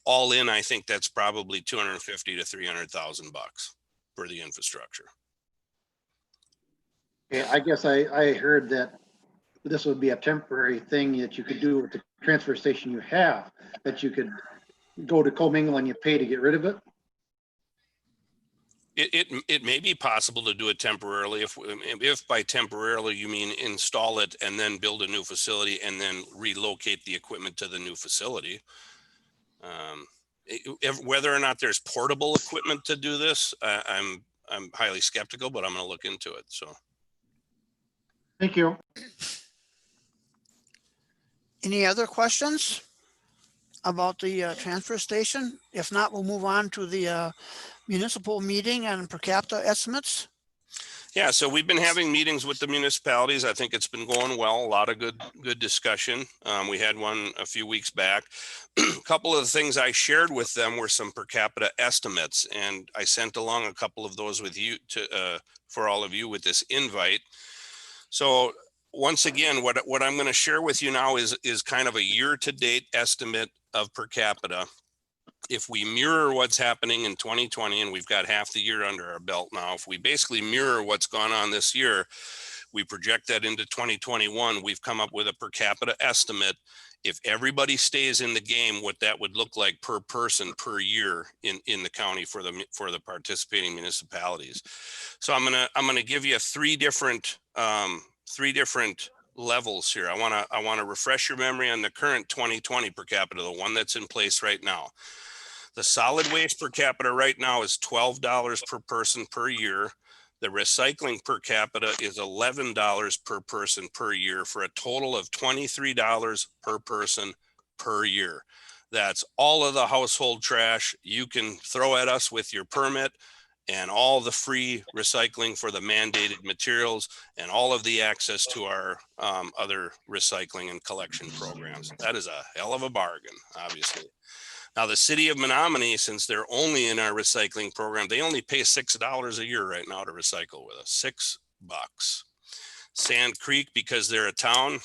All in, I think that's probably $250,000 to $300,000 for the infrastructure. Yeah, I guess I heard that this would be a temporary thing that you could do with the transfer station you have, that you could go to commingle and you pay to get rid of it. It may be possible to do it temporarily. If by temporarily you mean install it and then build a new facility and then relocate the equipment to the new facility. Whether or not there's portable equipment to do this, I'm highly skeptical, but I'm going to look into it. So, thank you. Any other questions about the transfer station? If not, we'll move on to the municipal meeting and per capita estimates. Yeah, so we've been having meetings with the municipalities. I think it's been going well. A lot of good discussion. We had one a few weeks back. A couple of the things I shared with them were some per capita estimates, and I sent along a couple of those with you for all of you with this invite. So once again, what I'm going to share with you now is kind of a year-to-date estimate of per capita. If we mirror what's happening in 2020, and we've got half the year under our belt now, if we basically mirror what's gone on this year, we project that into 2021, we've come up with a per capita estimate. If everybody stays in the game, what that would look like per person per year in the county for the participating municipalities. So I'm gonna give you three different levels here. I want to refresh your memory on the current 2020 per capita, the one that's in place right now. The solid waste per capita right now is $12 per person per year. The recycling per capita is $11 per person per year, for a total of $23 per person per year. That's all of the household trash you can throw at us with your permit, and all the free recycling for the mandated materials, and all of the access to our other recycling and collection programs. That is a hell of a bargain, obviously. Now, the city of Menominee, since they're only in our recycling program, they only pay $6 a year right now to recycle with us, $6. Sand Creek, because they're a town,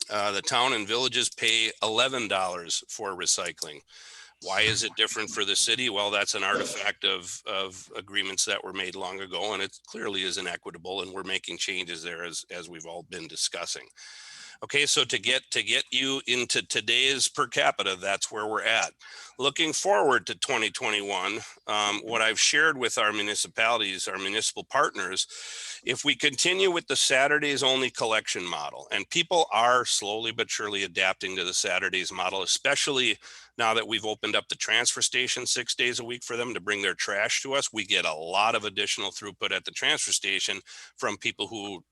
the town and villages pay $11 for recycling. Why is it different for the city? Well, that's an artifact of agreements that were made long ago, and it clearly is inequitable, and we're making changes there as we've all been discussing. Okay, so to get you into today's per capita, that's where we're at. Looking forward to 2021, what I've shared with our municipalities, our municipal partners, if we continue with the Saturdays only collection model, and people are slowly but surely adapting to the Saturdays model, especially now that we've opened up the transfer station 6 days a week for them to bring their trash to us, we get a lot of additional throughput at the transfer station from people who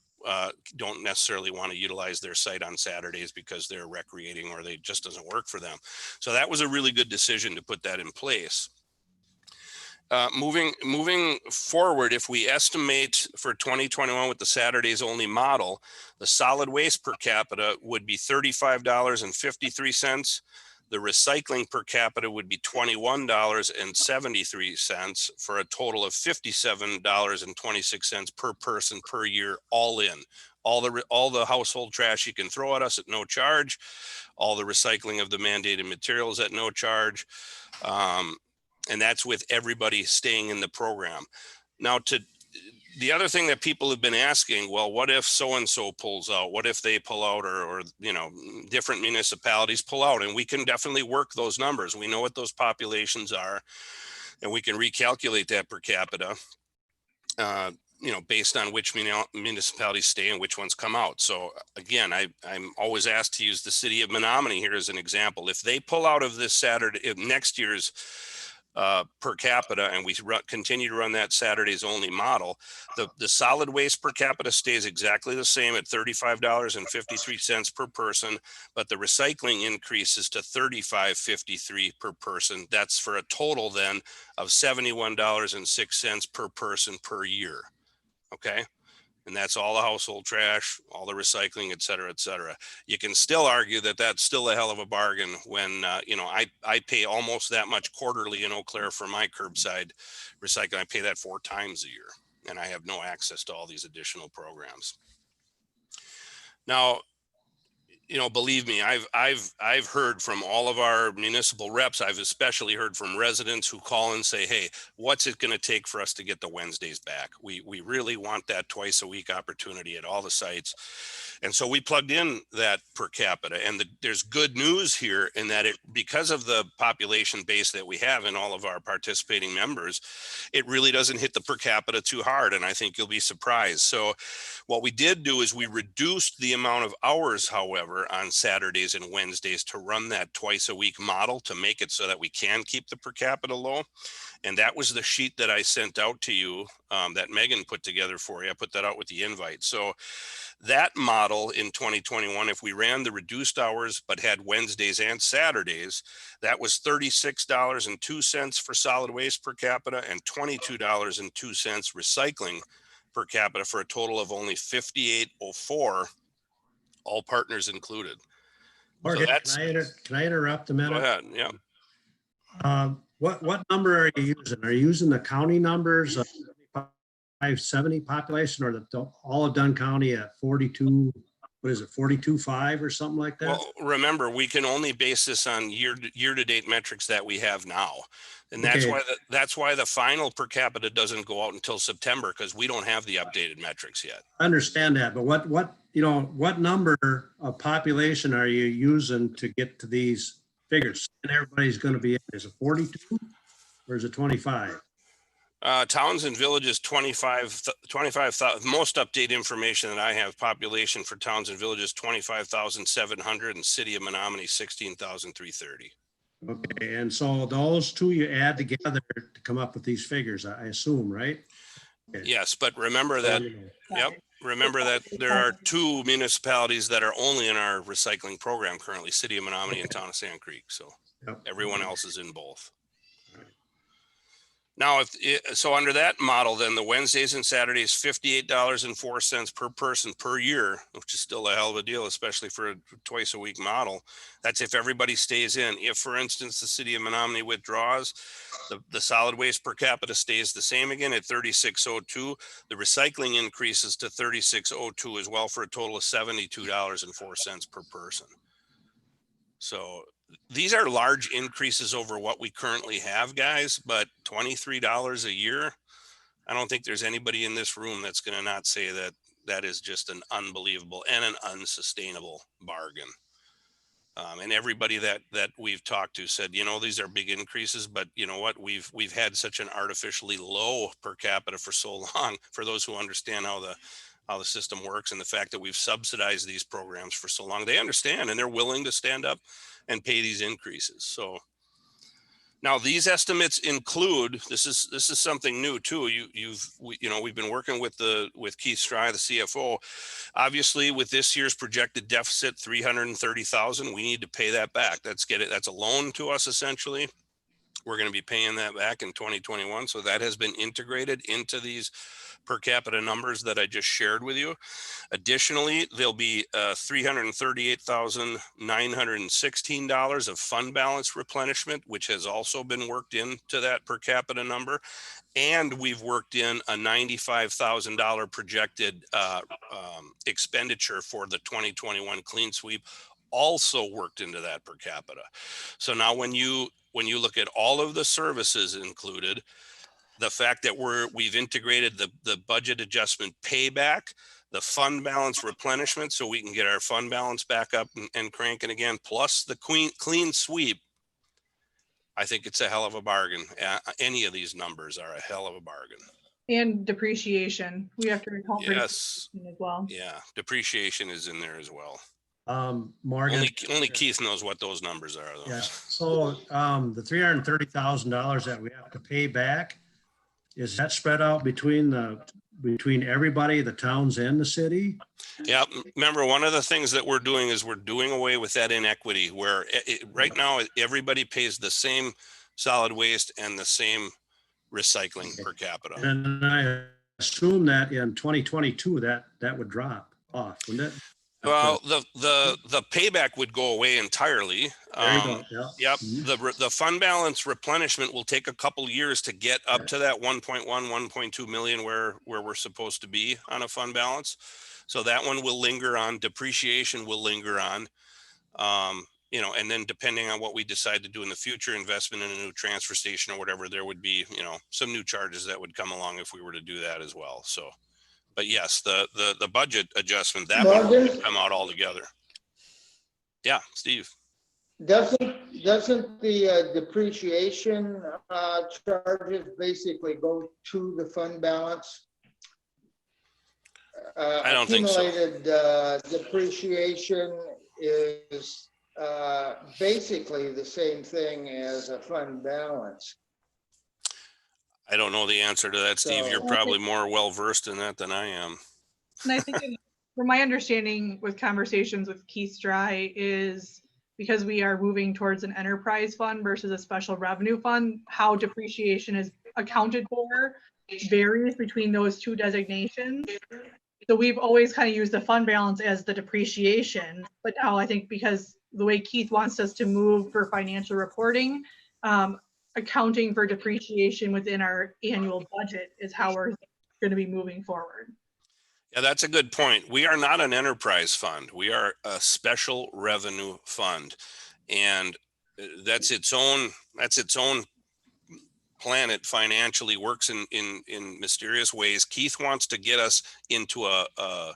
don't necessarily want to utilize their site on Saturdays because they're recreating or they just doesn't work for them. So that was a really good decision to put that in place. Moving forward, if we estimate for 2021 with the Saturdays only model, the solid waste per capita would be $35.53. The recycling per capita would be $21.73 for a total of $57.26 per person per year, all in. All the household trash you can throw at us at no charge, all the recycling of the mandated materials at no charge. And that's with everybody staying in the program. Now, the other thing that people have been asking, well, what if so-and-so pulls out? What if they pull out, or you know, different municipalities pull out? And we can definitely work those numbers. We know what those populations are, and we can recalculate that per capita, you know, based on which municipalities stay and which ones come out. So again, I'm always asked to use the city of Menominee here as an example. If they pull out of this Saturday, next year's per capita, and we continue to run that Saturdays only model, the solid waste per capita stays exactly the same at $35.53 per person, but the recycling increases to $35.53 per person. That's for a total then of $71.06 per person per year. Okay. And that's all the household trash, all the recycling, et cetera, et cetera. You can still argue that that's still a hell of a bargain when, you know, I pay almost that much quarterly in Eau Claire for my curbside recycling. I pay that 4 times a year, and I have no access to all these additional programs. Now, you know, believe me, I've heard from all of our municipal reps. I've especially heard from residents who call and say, hey, what's it going to take for us to get the Wednesdays back? We really want that twice a week opportunity at all the sites. And so we plugged in that per capita, and there's good news here in that because of the population base that we have in all of our participating members, it really doesn't hit the per capita too hard. And I think you'll be surprised. So what we did do is we reduced the amount of hours, however, on Saturdays and Wednesdays to run that twice a week model to make it so that we can keep the per capita low. And that was the sheet that I sent out to you that Megan put together for you. I put that out with the invite. So that model in 2021, if we ran the reduced hours but had Wednesdays and Saturdays, that was $36.02 for solid waste per capita and $22.02 recycling per capita, for a total of only $58.04, all partners included. Morgan, So can I interrupt a minute? Go ahead. Yeah. What number are you using? Are you using the county numbers of 570 population, or all of Dunn County at 42? What is it, 42.5 or something like that? Well, remember, we can only base this on year-to-date metrics that we have now, and that's Okay. that's why the final per capita doesn't go out until September, because we don't have the updated metrics yet. I understand that, but what number of population are you using to get to these figures? And everybody's going to be, is it 42 or is it 25? Towns and villages, 25,000. Most update information that I have, population for towns and villages, 25,700, and city of Menominee, 16,330. Okay, and so those two you add together to come up with these figures, I assume, right? Okay. Yes, but remember that, remember that there are 2 municipalities that are only in our recycling program currently, city of Menominee and town of Sand Creek. So Yep. Everyone else is in both. Now, so under that model, then the Wednesdays and Saturdays, $58.04 per person per year, which is still a hell of a deal, especially for a twice a week model. That's if everybody stays in. If, for instance, the city of Menominee withdraws, the solid waste per capita stays the same again at 3602. The recycling increases to 3602 as well, for a total of $72.04 per person. So these are large increases over what we currently have, guys, but $23 a year, I don't think there's anybody in this room that's going to not say that that is just an unbelievable and an unsustainable bargain. And everybody that we've talked to said, you know, these are big increases, but you know what, we've had such an artificially low per capita for so long, for those who understand how the system works, and the fact that we've subsidized these programs for so long, they understand and they're willing to stand up and pay these increases. So now these estimates include, this is something new too. We've been working with Keith Stry, the CFO. Obviously, with this year's projected deficit, 330,000, we need to pay that back. That's a loan to us essentially. We're going to be paying that back in 2021. So that has been integrated into these per capita numbers that I just shared with you. Additionally, there'll be $338,916 of fund balance replenishment, which has also been worked into that per capita number. And we've worked in a $95,000 projected expenditure for the 2021 clean sweep, also worked into that per capita. So now when you look at all of the services included, the fact that we've integrated the budget adjustment payback, the fund balance replenishment, so we can get our fund balance back up and cranking again, plus the clean sweep, I think it's a hell of a bargain. Any of these numbers are a hell of a bargain. And depreciation, we have to account for Yes, depreciation as well. yeah, depreciation is in there as well. Morgan. Only Keith knows what those numbers are, though. Yeah. So the $330,000 that we have to pay back, is that spread out between everybody, the towns and the city? Yeah. Remember, one of the things that we're doing is we're doing away with that inequity where right now everybody pays the same solid waste and the same recycling per capita. And I assume that in 2022 that would drop off, wouldn't it? Well, the payback would go away entirely. There you go. Yeah. Yep. The fund balance replenishment will take a couple years to get up to that 1.2 million where we're supposed to be on a fund balance. So that one will linger on. Depreciation will linger on. And then depending on what we decide to do in the future, investment in a new transfer station or whatever, there would be, some new charges that would come along if we were to do that as well. So. But yes, the budget adjustment, that one would come out all together. Yeah, Steve. Doesn't the depreciation charges basically go to the fund balance? I don't think so. Accumulated depreciation is basically the same thing as a fund balance. I don't know the answer to that, Steve. You're probably more well-versed in that than I am. And I think from my understanding with conversations with Keith Stry is because we are moving towards an enterprise fund versus a special revenue fund, how depreciation is accounted for varies between those two designations. So we've always kind of used the fund balance as the depreciation, but now I think because the way Keith wants us to move for financial reporting, accounting for depreciation within our annual budget is how we're going to be moving forward. Yeah, that's a good point. We are not an enterprise fund. We are a special revenue fund, and that's its own planet financially, works in mysterious ways. Keith wants to get us into an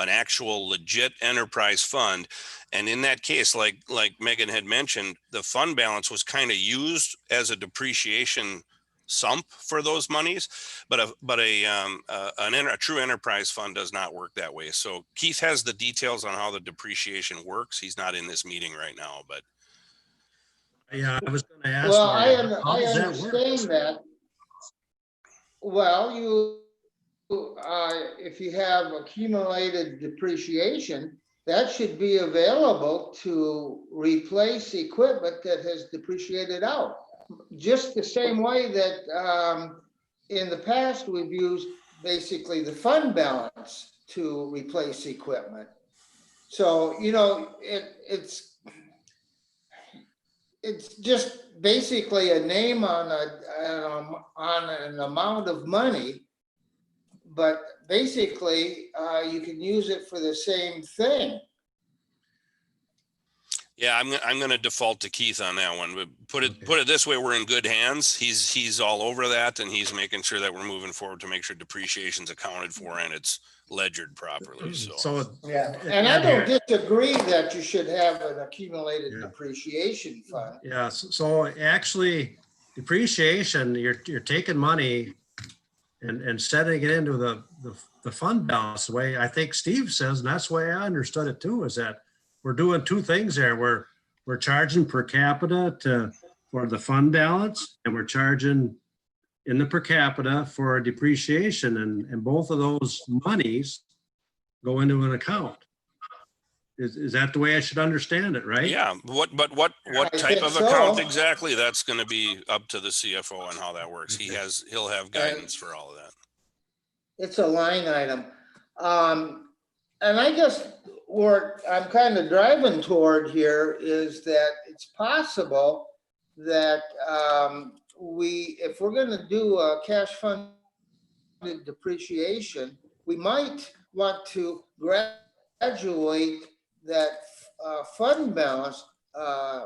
actual legit enterprise fund. And in that case, like Megan had mentioned, the fund balance was kind of used as a depreciation sump for those monies, but a true enterprise fund does not work that way. So Keith has the details on how the depreciation works. He's not in this meeting right now, but. Yeah, I was going to ask. Well, I that understand that. Well, if you have accumulated depreciation, that should be available to replace equipment that has depreciated out. Just the same way that in the past, we've used basically the fund balance to replace equipment. So, you know, it's just basically a name on an amount of money, but basically you can use it for the same thing. Yeah, I'm going to default to Keith on that one, but put it this way, we're in good hands. He's all over that, and he's making sure that we're moving forward to make sure depreciation's accounted for and it's ledgered properly. So yeah, and I don't disagree that you should have an accumulated depreciation fund. Yeah, so actually depreciation, you're taking money and setting it into the fund balance. The way I think Steve says, and that's the way I understood it too, is that we're doing two things there. We're charging per capita for the fund balance, and we're charging in the per capita for depreciation, and both of those monies go into an account. Is that the way I should understand it, right? yeah, what type of account exactly? That's going to be up to the CFO and how that works. He'll have guidance for all of that. It's a line item. And I guess where I'm kind of driving toward here is that it's possible that if we're going to do a cash funded depreciation, we might want to graduate that fund balance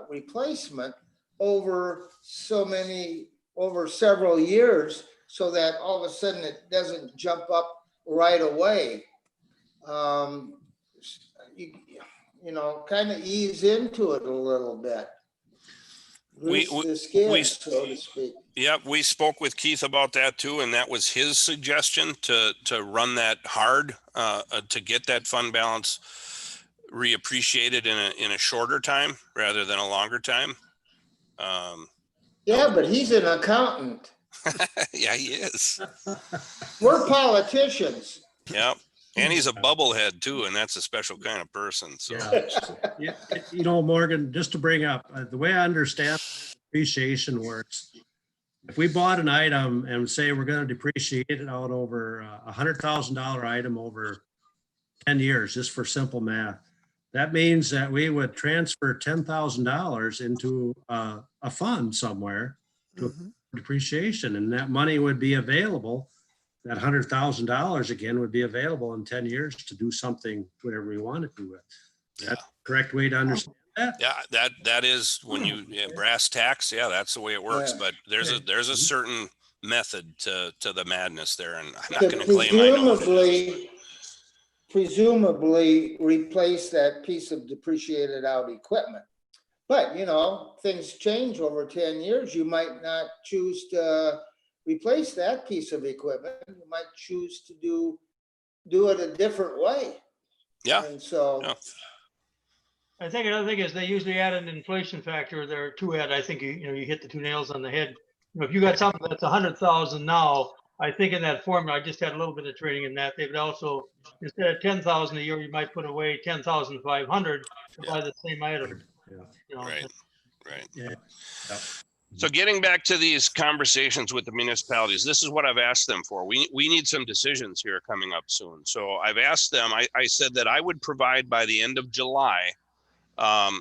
replacement over several years, so that all of a sudden it doesn't jump up right away. You know, kind of ease into it a little bit. The skin, so to speak. Yep, we spoke with Keith about that too, and that was his suggestion to run that hard to get that fund balance reappreciated in a shorter time rather than a longer time. Yeah, but he's an accountant. Yeah, he is. We're politicians. Yep. And he's a bubblehead too, and that's a special kind of person. So, yeah, you know, Morgan, just to bring up the way I understand depreciation works. If we bought an item and say we're going to depreciate it out over $100,000 item over 10 years, just for simple math, that means that we would transfer $10,000 into a fund somewhere to depreciation, and that money would be available. That $100,000 again would be available in 10 years to do something, whatever we want to do with. That's the correct way to understand that? Yeah, that is when you brass tacks. Yeah, that's the way it works. But there's a certain method to the madness there, and I'm not going to claim I know. Presumably replace that piece of depreciated out equipment. But, you know, things change over 10 years. You might not choose to replace that piece of equipment. You might choose to do it a different way. Yeah. And so. Yeah. I think another thing is they usually add an inflation factor there to it. I think you hit the two nails on the head. You know, if you got something that's 100,000 now, I think in that formula, I just had a little bit of training in that. They would also, instead of 10,000 a year, you might put away 10,500 to buy the same item. Yeah. You know, Right. Yeah. So getting back to these conversations with the municipalities, this is what I've asked them for. We need some decisions here coming up soon. So I've asked them, I said that I would provide by the end of July our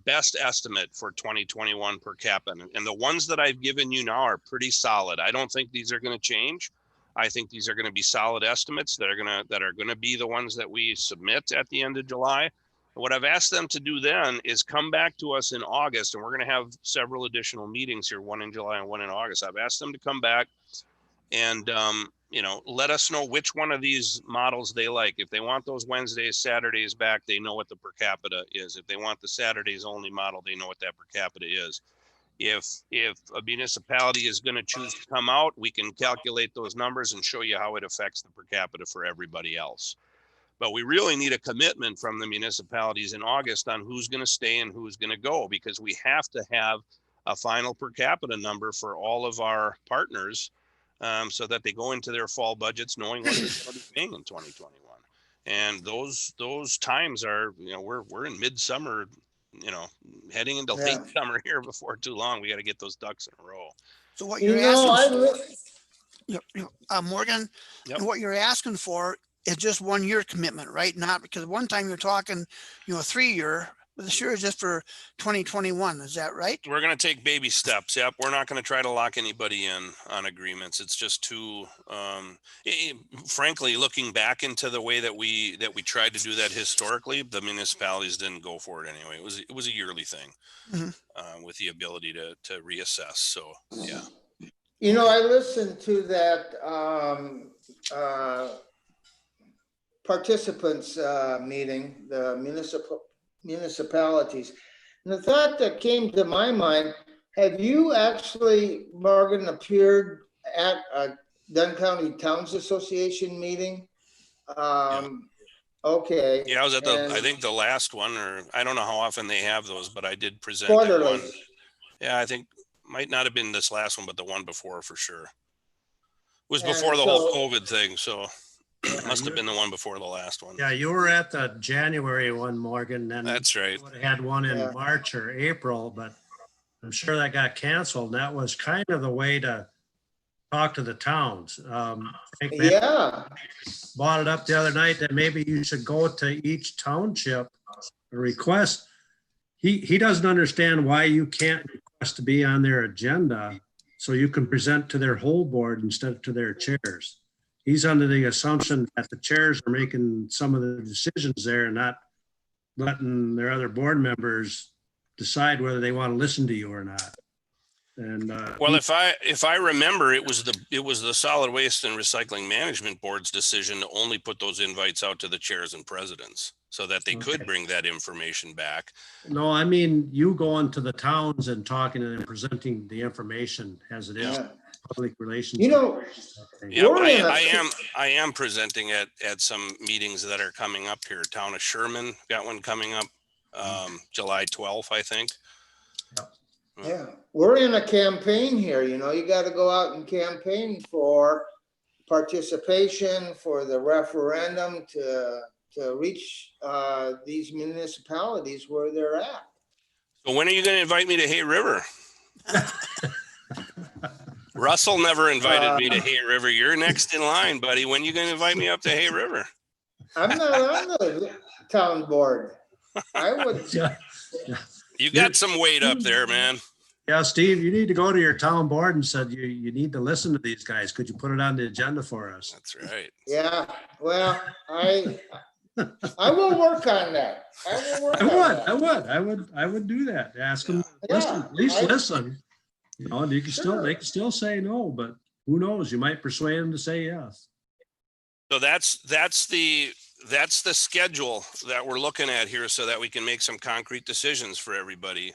best estimate for 2021 per capita. And the ones that I've given you now are pretty solid. I don't think these are going to change. I think these are going to be solid estimates that are going to be the ones that we submit at the end of July. What I've asked them to do then is come back to us in August, and we're going to have several additional meetings here, one in July and one in August. I've asked them to come back and, let us know which one of these models they like. If they want those Wednesdays, Saturdays back, they know what the per capita is. If they want the Saturdays only model, they know what that per capita is. If a municipality is going to choose to come out, we can calculate those numbers and show you how it affects the per capita for everybody else. But we really need a commitment from the municipalities in August on who's going to stay and who's going to go, because we have to have a final per capita number for all of our partners so that they go into their fall budgets knowing what they're going to be paying in 2021. And those times are, we're in midsummer, heading into late Yeah. summer here before too long. We got to get those ducks in a row. So what You you're know, asking, Morgan, Yep. and what you're asking for is just 1 year commitment, right? Not because one time you're talking, 3 year, but this year is just for 2021. Is that right? We're going to take baby steps. Yep. We're not going to try to lock anybody in on agreements. It's just too, frankly, looking back into the way that we tried to do that historically, the municipalities didn't go for it anyway. It was a yearly thing, with the ability to reassess. So, yeah. I listened to that participants meeting, the municipalities. And the thought that came to my mind, have you actually, Morgan, appeared at a Dunn County Towns Association meeting? Okay. Yeah, I was at I think the last one, or I don't know how often they have those, but I did present at quarterly. one. Yeah, I think might not have been this last one, but the one before for sure. It was before the whole COVID thing, so must have been the one before the last one. Yeah, you were at the January one, Morgan, and That's right. you would have had one in March or April, but I'm sure that got canceled. That was kind of the way to talk to the towns. Frank brought it up the other night that maybe you should go to each township and request. He doesn't understand why you can't request to be on their agenda so you can present to their whole board instead of to their chairs. He's under the assumption that the chairs are making some of the decisions there and not letting their other board members decide whether they want to listen to you or not. And well, if I remember, it was the Solid Waste and Recycling Management Board's decision to only put those invites out to the chairs and presidents so that they could bring that information back. No, I mean you going to the towns and talking and presenting the information as it is. Public relations. Yeah, I am presenting at some meetings that are coming up here. Town of Sherman got one coming up July 12th, I think. Yeah, we're in a campaign here. You got to go out and campaign for participation, for the referendum to reach these municipalities where they're at. So when are you going to invite me to Hay River? Russell never invited me to Hay River. You're next in line, buddy. When are you going to invite me up to Hay River? I'm not on the town board. I would. You got some weight up there, man. Yeah, Steve, you need to go to your town board and said you need to listen to these guys. Could you put it on the agenda for us? That's right. Yeah. Well, I will work on that. I would do that. Ask them. Listen, at least listen. And they can still say no, but who knows? You might persuade them to say yes. So that's the schedule that we're looking at here, so that we can make some concrete decisions for everybody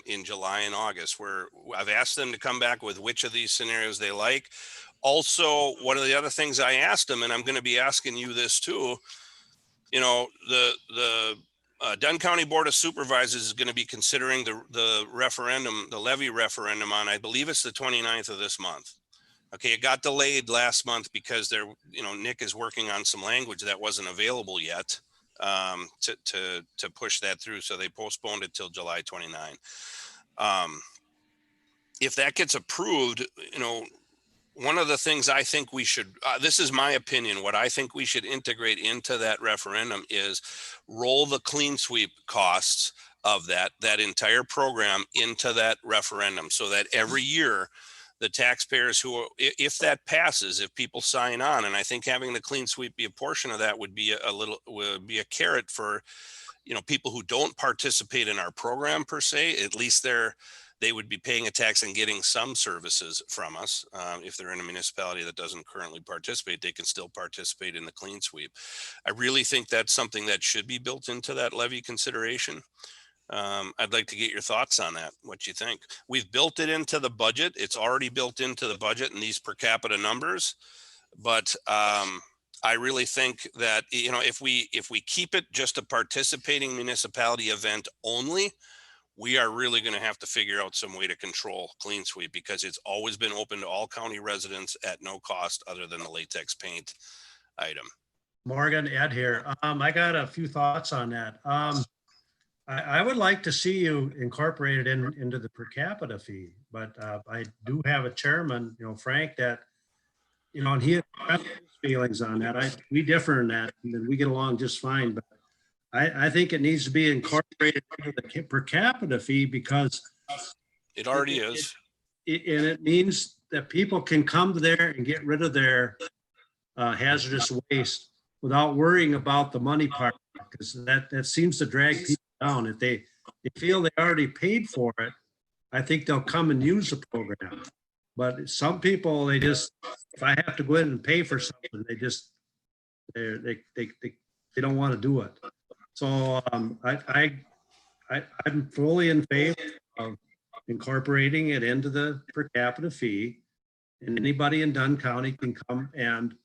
in July and August. Where I've asked them to come back with which of these scenarios they like. Also, one of the other things I asked them, and I'm going to be asking you this too, the Dunn County Board of Supervisors is going to be considering the referendum, the levy referendum on, I believe it's the 29th of this month. Okay, it got delayed last month because Nick is working on some language that wasn't available yet to push that through. So they postponed it till July 29. If that gets approved, one of the things I think we should, this is my opinion, what I think we should integrate into that referendum is roll the clean sweep costs of that entire program into that referendum, so that every year the taxpayers if that passes, if people sign on, and I think having the clean sweep be a portion of that would be a carrot for, people who don't participate in our program per se. At least they would be paying a tax and getting some services from us. If they're in a municipality that doesn't currently participate, they can still participate in the clean sweep. I really think that's something that should be built into that levy consideration. I'd like to get your thoughts on that. What you think? We've built it into the budget. It's already built into the budget in these per capita numbers. But I really think that, if we keep it just a participating municipality event only, we are really going to have to figure out some way to control clean sweep, because it's always been open to all county residents at no cost other than the latex paint item. Morgan, Ed here. I got a few thoughts on that. I would like to see you incorporate it into the per capita fee, but I do have a chairman, Frank, that, and he has feelings on that. We differ in that, and we get along just fine, but I think it needs to be incorporated into the per capita fee because It already is. and it means that people can come there and get rid of their hazardous waste without worrying about the money part, because that seems to drag people down. If they feel they already paid for it, I think they'll come and use the program. But some people, they just, if I have to go in and pay for something, they don't want to do it. So I'm fully in favor of incorporating it into the per capita fee, and anybody in Dunn County can come and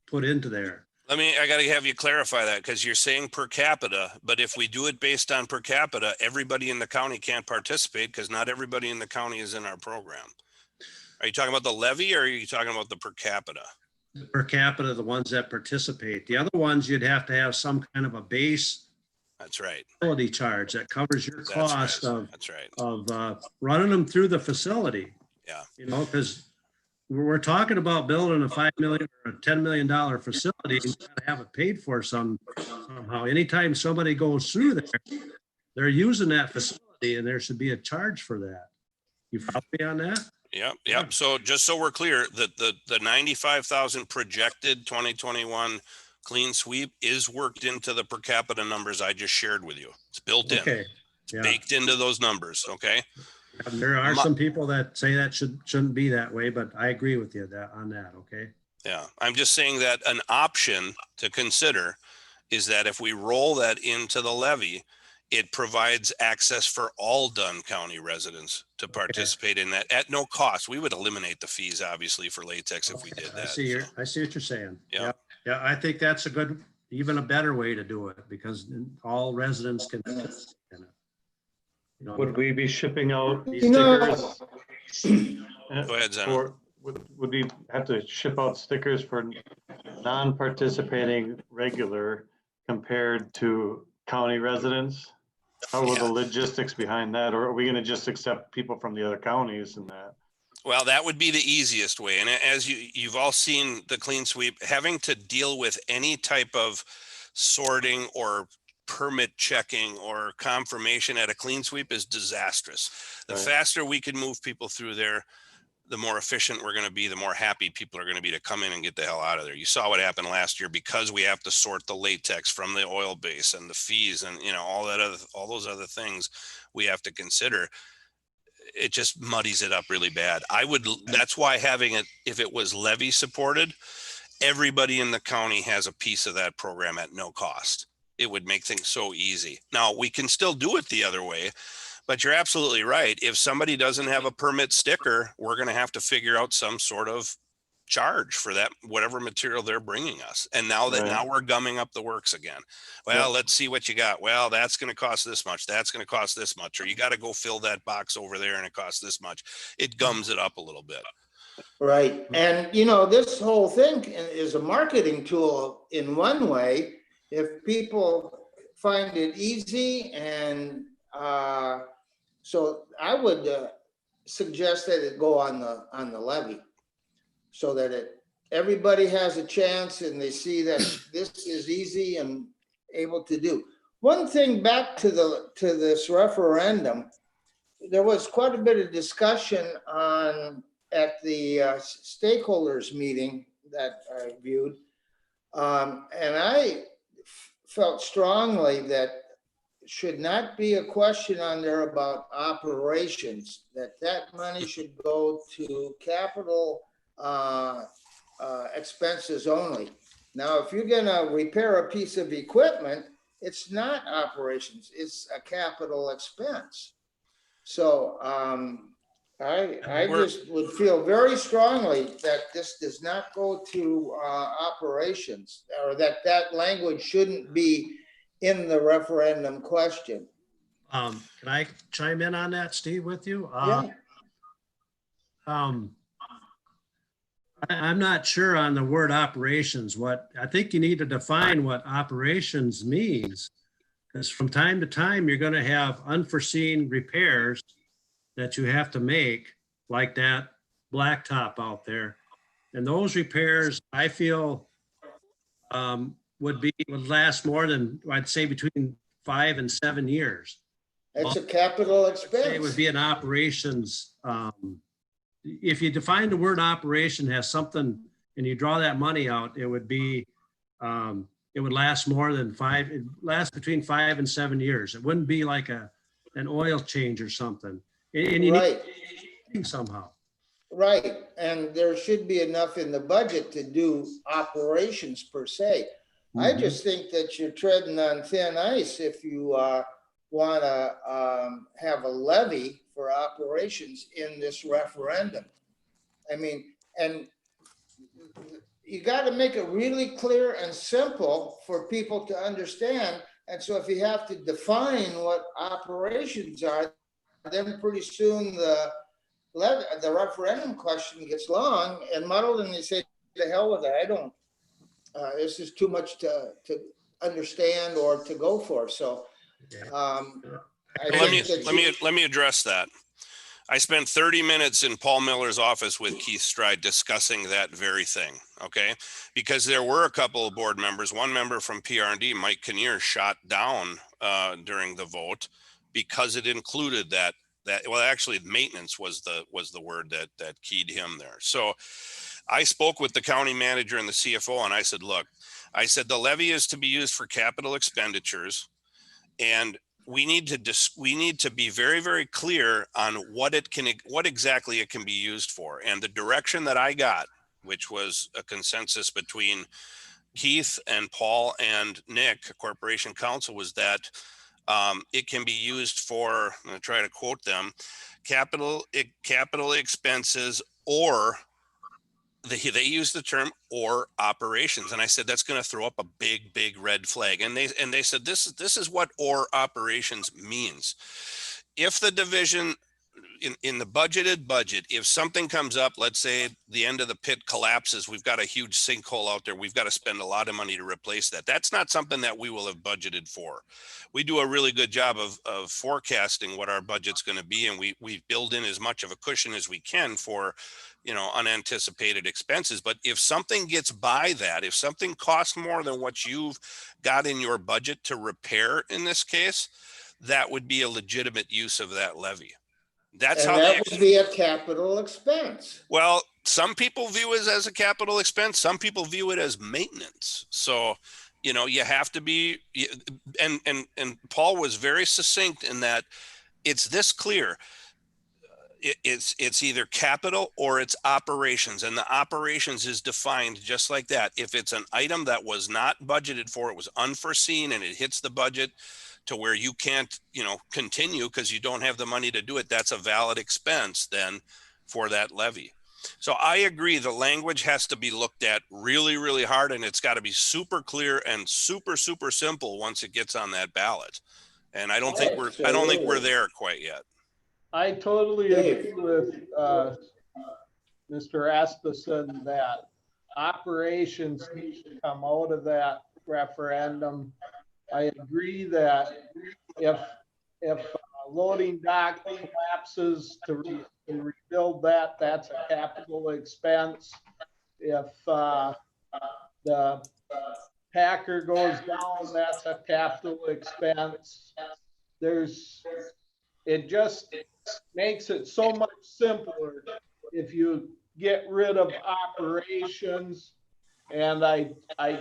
put into there. I got to have you clarify that, because you're saying per capita, but if we do it based on per capita, everybody in the county can't participate because not everybody in the county is in our program. Are you talking about the levy or are you talking about the per capita? The per capita, the ones that participate. The other ones, you'd have to have some kind of a base. That's right. Facility charge that covers your cost of running them through the facility. Yeah. Because we're talking about building a $5 million or a $10 million facility, and you gotta have it paid for somehow. Anytime somebody goes through there, they're using that facility, and there should be a charge for that. You follow me on that? Yep. Yeah. So just so we're clear, the 95,000 projected 2021 clean sweep is worked into the per capita numbers I just shared with you. It's built in. Okay. It's baked into those numbers. Okay. There are some people that say that shouldn't be that way, but I agree with you on that. Okay. Yeah. I'm just saying that an option to consider is that if we roll that into the levy, it provides access for all Dunn County residents to participate in that at no cost. We would eliminate the fees, obviously, for latex if we did that. I see what you're saying. Yeah. Yeah. I think that's even a better way to do it, because all residents can participate in it. Would we be shipping out these stickers? Go ahead, Zen. Would we have to ship out stickers for non-participating regular compared to county residents? How are the logistics behind that? Or are we going to just accept people from the other counties and that? Well, that would be the easiest way. And as you've all seen the clean sweep, having to deal with any type of sorting or permit checking or confirmation at a clean sweep is disastrous. The faster we can move people through there, the more efficient we're going to be, the more happy people are going to be to come in and get the hell out of there. You saw what happened last year because we have to sort the latex from the oil base and the fees and all those other things we have to consider. It just muddies it up really bad. That's why having it, if it was levy supported, everybody in the county has a piece of that program at no cost. It would make things so easy. Now we can still do it the other way, but you're absolutely right. If somebody doesn't have a permit sticker, we're going to have to figure out some sort of charge for that, whatever material they're bringing us. And now we're gumming up the works again. Well, let's see what you got. Well, that's going to cost this much. That's going to cost this much. Or you got to go fill that box over there and it costs this much. It gums it up a little bit. Right. And, this whole thing is a marketing tool in one way. If people find it easy, and so I would suggest that it go on the levy, so that everybody has a chance and they see that this is easy and able to do. One thing back to this referendum, there was quite a bit of discussion at the stakeholders meeting that I viewed, and I felt strongly that it should not be a question on there about operations, that money should go to capital expenses only. Now, if you're gonna repair a piece of equipment, it's not operations, it's a capital expense. So I just would feel very strongly that this does not go to operations, or that language shouldn't be in the referendum question. Can I chime in on that, Steve, with you? Yeah. I'm not sure on the word operations. I think you need to define what operations means. Because from time to time, you're going to have unforeseen repairs that you have to make, like that blacktop out there. And those repairs, I feel, would last more than, I'd say, between 5 and 7 years. It's a capital It expense. would be an operations. If you define the word operation as something and you draw that money out, it would be, it would last more than 5, it lasts between 5 and 7 years. It wouldn't be like an oil change or something. And you Right. need somehow. Right, and there should be enough in the budget to do operations per se. I just think that you're treading on thin ice if you want to have a levy for operations in this referendum. I mean, and you got to make it really clear and simple for people to understand. And so if you have to define what operations are, then pretty soon the referendum question gets long and muddled, and they say, "The hell with it! I don't. This is too much to understand or to go for." So, let me address that. I spent 30 minutes in Paul Miller's office with Keith Stride discussing that very thing. Okay, because there were a couple of board members. One member from PRD, Mike Kinnear, shot down during the vote because it included that. Well, actually, maintenance was the word that keyed him there. So I spoke with the county manager and the CFO, and I said, look, the levy is to be used for capital expenditures, and we need to be very, very clear on what exactly it can be used for. And the direction that I got, which was a consensus between Keith and Paul and Nick, Corporation Counsel, was that it can be used for, I'm going to try to quote them, capital expenses, or they use the term "or operations." And I said, that's going to throw up a big red flag. And they said, this is what "or operations" means. If the division in the budgeted budget, if something comes up, let's say the end of the pit collapses, we've got a huge sinkhole out there, we've got to spend a lot of money to replace that. That's not something that we will have budgeted for. We do a really good job of forecasting what our budget's going to be, and we build in as much of a cushion as we can for, unanticipated expenses. But if something gets by that, if something costs more than what you've got in your budget to repair, in this case, that would be a legitimate use of that levy. That would be a capital expense. Well, some people view it as a capital expense. Some people view it as maintenance. So, you have to be, and Paul was very succinct in that it's this clear. It's either capital or it's operations, and the operations is defined just like that. If it's an item that was not budgeted for, it was unforeseen, and it hits the budget to where you can't, continue because you don't have the money to do it, that's a valid expense then for that levy. So I agree, the language has to be looked at really, really hard, and it's got to be super clear and super simple once it gets on that ballot. And I don't think we're there quite yet. I totally agree with Mr. Asmussen that operations need to come out of that referendum. I agree that if loading dock collapses to rebuild that, that's a capital expense. If the Packer goes down, that's a capital expense. It just makes it so much simpler if you get rid of operations. And I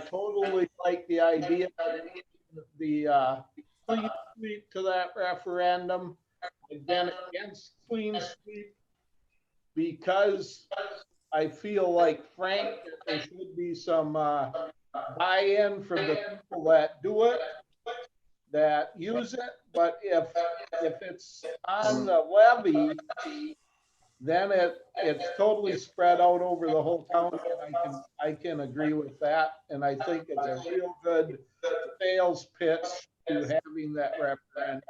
totally like the idea of the clean sweep to that referendum. Again, against clean sweep because I feel like, Frank, there should be some buy-in from the people that do it, that use it. But if it's on the levy, then it's totally spread out over the whole county. And I can agree with that. And I think it's a real good sales pitch to having that referendum.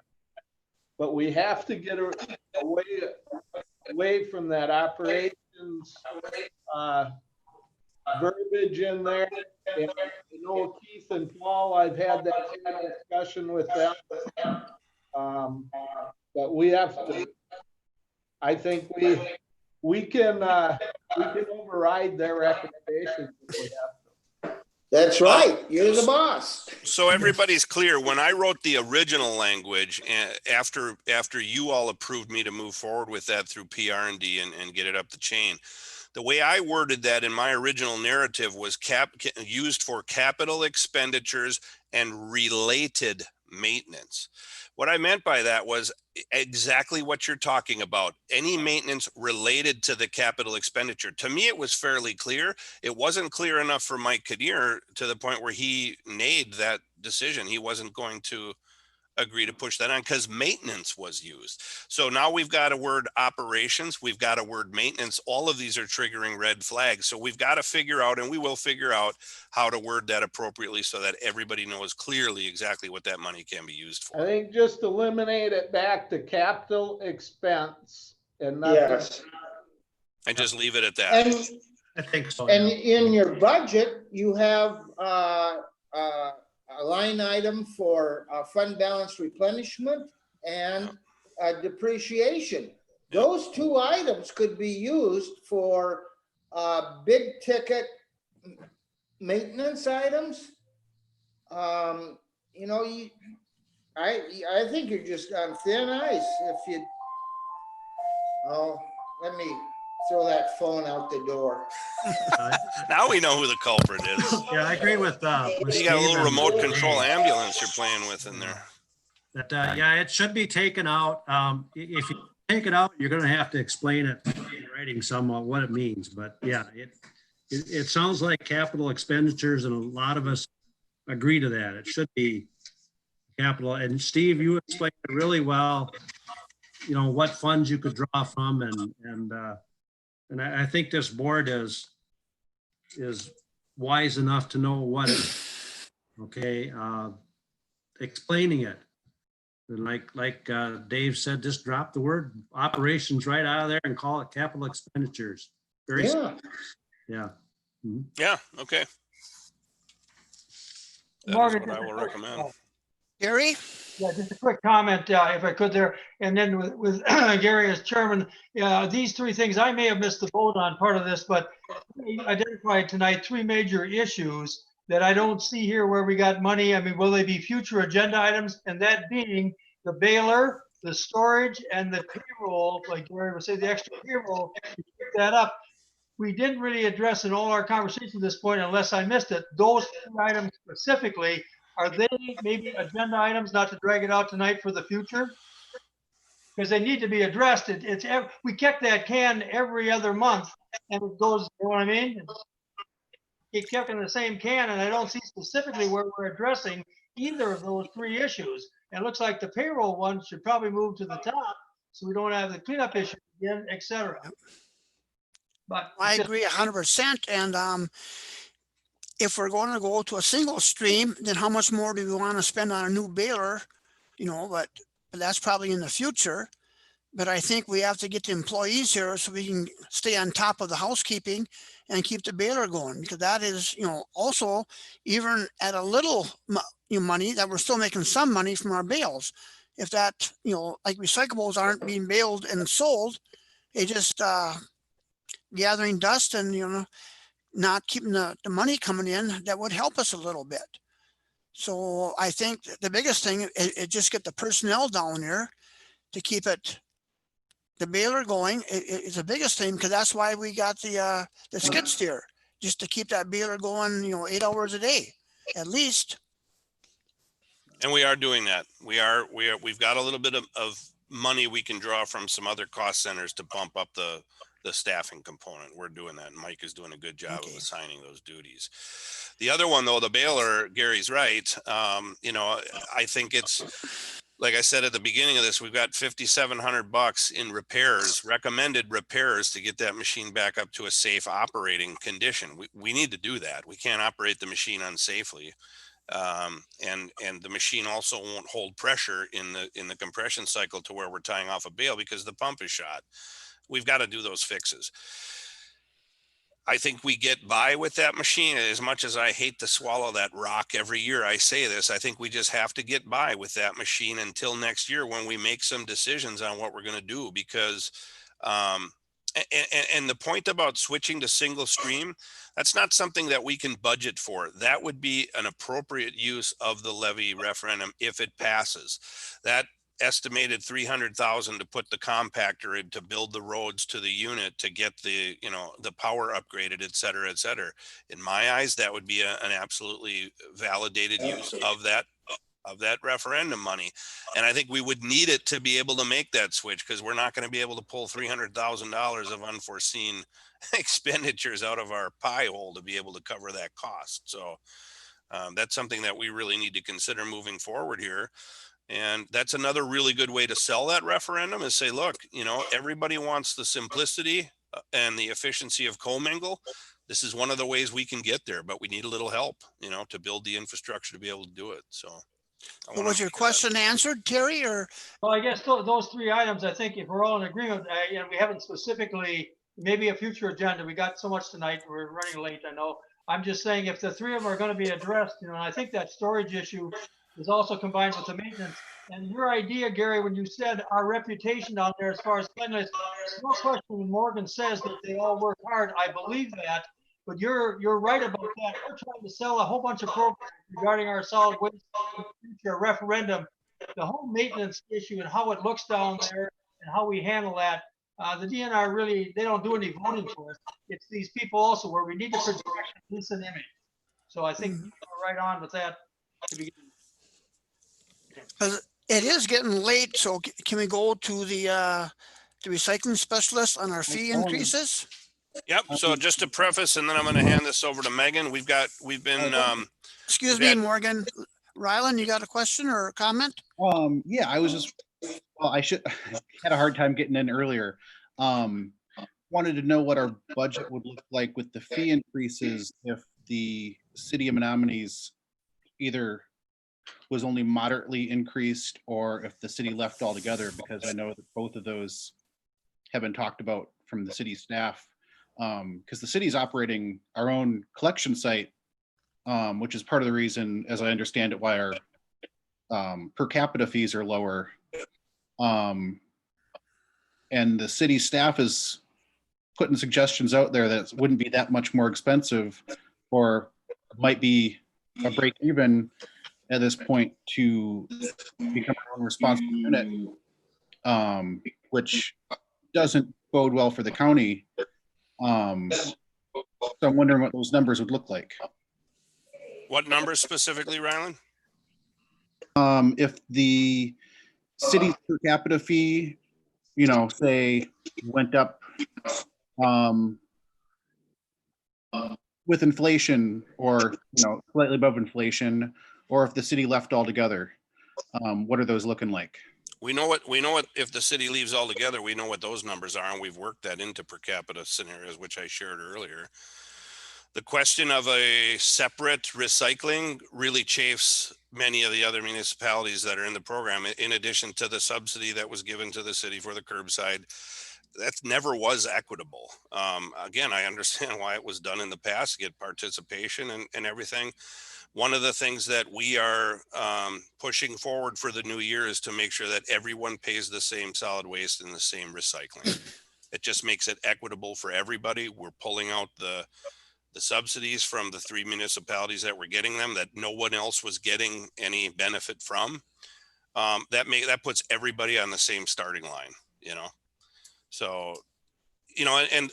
But we have to get away from that operations verbiage in there. And I know Keith and Paul, I've had that same discussion with them. But we have to, I think we can override their recommendations if we have to. That's right. You're the boss. So everybody's clear. When I wrote the original language, after you all approved me to move forward with that through PR&D and get it up the chain, the way I worded that in my original narrative was used for capital expenditures and related maintenance. What I meant by that was exactly what you're talking about. Any maintenance related to the capital expenditure. To me, it was fairly clear. It wasn't clear enough for Mike Kadir to the point where he made that decision. He wasn't going to agree to push that on because maintenance was used. So now we've got a word operations, we've got a word maintenance. All of these are triggering red flags. So we've got to figure out, and we will figure out how to word that appropriately so that everybody knows clearly exactly what that money can be used for. I think just eliminate it back to capital expense and nothing. Yes. And just leave it at that. And, I think so. and in your budget, you have a line item for fund balance replenishment and depreciation. Those two items could be used for big ticket maintenance items. You know, I think you're just on thin ice if you. Oh, let me throw that phone out the door. Now we know who the culprit is. Yeah, I agree with You got a Steve little and- remote control ambulance you're playing with in there. That, yeah, it should be taken out. If you take it out, you're gonna have to explain it in writing somewhat what it means, but yeah, it sounds like capital expenditures and a lot of us agree to that. It should be capital. And Steve, you explained it really well, you know, what funds you could draw from and I think this board is wise enough to know what it, okay, explaining it. And like Dave said, just drop the word operations right out of there and call it capital expenditures. Very simple. Yeah. Mhm. Yeah, okay. That is Morgan, what I will recommend. Gary? Yeah, just a quick comment, if I could there. And then with Gary as chairman, these three things, I may have missed the vote on part of this, but we identified tonight three major issues that I don't see here where we got money. I mean, will they be future agenda items? And that being the baler, the storage, and the payroll, like Gary would say, the extra payroll, to pick that up. We didn't really address in all our conversation at this point, unless I missed it, those two items specifically. Are they maybe agenda items, not to drag it out tonight for the future? Because they need to be addressed. We kick that can every other month and it goes, you know what I mean? Keep kicking the same can and I don't see specifically where we're addressing either of those three issues. And it looks like the payroll one should probably move to the top so we don't have the cleanup issue again, et cetera. But I agree 100%. And if we're going to go to a single stream, then how much more do we want to spend on a new baler? You know, but that's probably in the future. But I think we have to get the employees here so we can stay on top of the housekeeping and keep the baler going, because that is, you know, also even at a little money that we're still making some money from our bales. If that, you know, like recyclables aren't being baled and sold, they just gathering dust and, you know, not keeping the money coming in, that would help us a little bit. So I think the biggest thing is just get the personnel down there to keep it, the baler going is the biggest thing, because that's why we got the skid steer, just to keep that baler going, you know, 8 hours a day, at least. And we are doing that. We've got a little bit of money we can draw from some other cost centers to bump up the staffing component. We're doing that. And Mike is doing a good job of assigning those duties. The other one though, the baler, Gary's right. You know, I think it's, like I said at the beginning of this, we've got $5,700 in repairs, recommended repairs to get that machine back up to a safe operating condition. We need to do that. We can't operate the machine unsafely. And the machine also won't hold pressure in the compression cycle to where we're tying off a bale because the pump is shot. We've got to do those fixes. I think we get by with that machine. As much as I hate to swallow that rock every year I say this, I think we just have to get by with that machine until next year when we make some decisions on what we're going to do. Because and the point about switching to single stream, that's not something that we can budget for. That would be an appropriate use of the levy referendum if it passes. That estimated 300,000 to put the compactor in to build the roads to the unit to get the, you know, the power upgraded, et cetera, et cetera. In my eyes, that would be an absolutely validated use of that referendum money. And I think we would need it to be able to make that switch, because we're not going to be able to pull $300,000 of unforeseen expenditures out of our pie hole to be able to cover that cost. So that's something that we really need to consider moving forward here. And that's another really good way to sell that referendum, is say, look, you know, everybody wants the simplicity and the efficiency of commingle. This is one of the ways we can get there, but we need a little help, you know, to build the infrastructure to be able to do it. So was your question answered, Terry, or? Well, I guess those three items, I think if we're all in agreement, you know, we haven't specifically, maybe a future agenda. We got so much tonight. We're running late, I know. I'm just saying if the three of them are going to be addressed, you know, and I think that storage issue is also combined with the maintenance. And your idea, Gary, when you said our reputation down there as far as cleanliness, no question when Morgan says that they all work hard, I believe that. But you're right about that. We're trying to sell a whole bunch of programs regarding our solid waste future referendum. The whole maintenance issue and how it looks down there and how we handle that. The DNR really, they don't do any voting for us. It's these people also where we need to project this an image. So I think we're right on with that to begin. It is getting late, so can we go to the recycling specialist on our fee increases? Yep. So just to preface, and then I'm going to hand this over to Megan. We've been. Excuse me, Morgan. Rylan, you got a question or a comment? Yeah, I was just, well, I had a hard time getting in earlier. Wanted to know what our budget would look like with the fee increases if the city of Menominee either was only moderately increased or if the city left altogether, because I know that both of those have been talked about from the city staff. Because the city's operating our own collection site, which is part of the reason, as I understand it, why our per capita fees are lower. And the city staff is putting suggestions out there that wouldn't be that much more expensive, or might be a break even at this point to become our own responsible unit, which doesn't bode well for the county. So I'm wondering what those numbers would look like. What numbers specifically, Rylan? If the city's per capita fee, you know, say went up with inflation, or, you know, slightly above inflation, or if the city left altogether, what are those looking like? We know what, if the city leaves altogether, we know what those numbers are, and we've worked that into per capita scenarios, which I shared earlier. The question of a separate recycling really chafes many of the other municipalities that are in the program, in addition to the subsidy that was given to the city for the curbside. That never was equitable. Again, I understand why it was done in the past to get participation and everything. One of the things that we are pushing forward for the new year is to make sure that everyone pays the same solid waste and the same recycling. It just makes it equitable for everybody. We're pulling out the subsidies from the 3 municipalities that were getting them that no one else was getting any benefit from. That puts everybody on the same starting line, you know. So, you know, and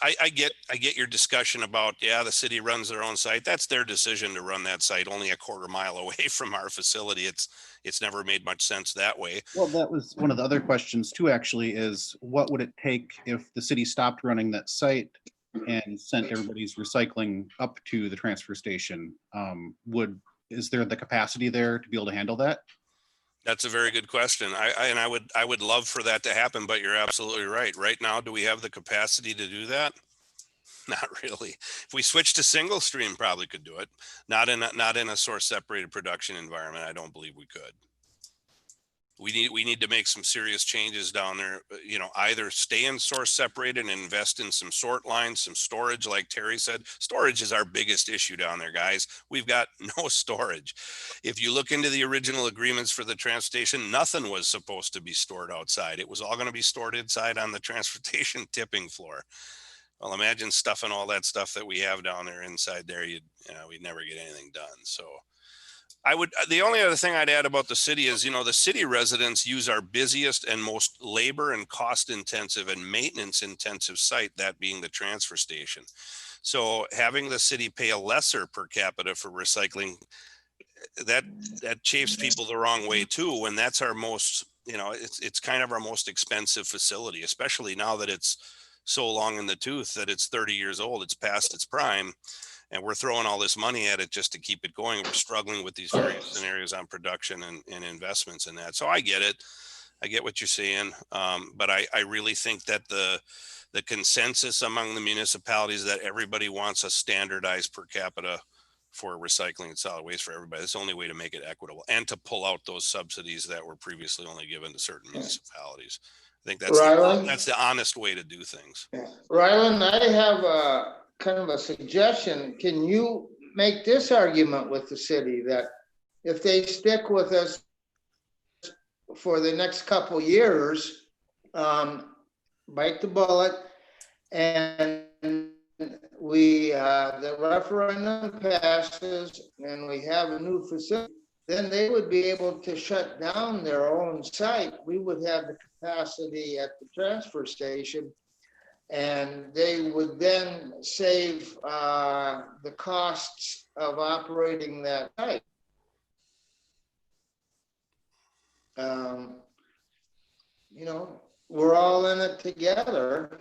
I get your discussion about, yeah, the city runs their own site. That's their decision to run that site only a quarter mile away from our facility. It's never made much sense that way. Well, that was one of the other questions too, actually, is what would it take if the city stopped running that site and sent everybody's recycling up to the transfer station? Is there the capacity there to be able to handle that? That's a very good question. I would love for that to happen, but you're absolutely right. Right now, do we have the capacity to do that? Not really. If we switch to single stream, probably could do it. Not in a source separated production environment. I don't believe we could. we need to make some serious changes down there. You know, either stay in source separated and invest in some sort lines, some storage, like Terry said. Storage is our biggest issue down there, guys. We've got no storage. If you look into the original agreements for the transportation, nothing was supposed to be stored outside. It was all going to be stored inside on the transportation tipping floor. Well, imagine stuffing all that stuff that we have down there inside there. You know, we'd never get anything done. So the only other thing I'd add about the city is, you know, the city residents use our busiest and most labor and cost intensive and maintenance intensive site, that being the transfer station. So having the city pay a lesser per capita for recycling, that chafes people the wrong way too, when that's our most, you know, it's kind of our most expensive facility, especially now that it's so long in the tooth that it's 30 years old, it's past its prime. And we're throwing all this money at it just to keep it going. We're struggling with these various scenarios on production and investments in that. So I get it. I get what you're saying. But I really think that the consensus among the municipalities that everybody wants a standardized per capita for recycling and solid waste for everybody. That's the only way to make it equitable and to pull out those subsidies that were previously only given to certain municipalities. I think that's the honest way to do things. Ryland, I have a kind of a suggestion. Can you make this argument with the city that if they stick with us for the next couple years, bite the bullet, and the referendum passes and we have a new facility, then they would be able to shut down their own site. We would have the capacity at the transfer station, and they would then save the costs of operating that site. You know, we're all in it together.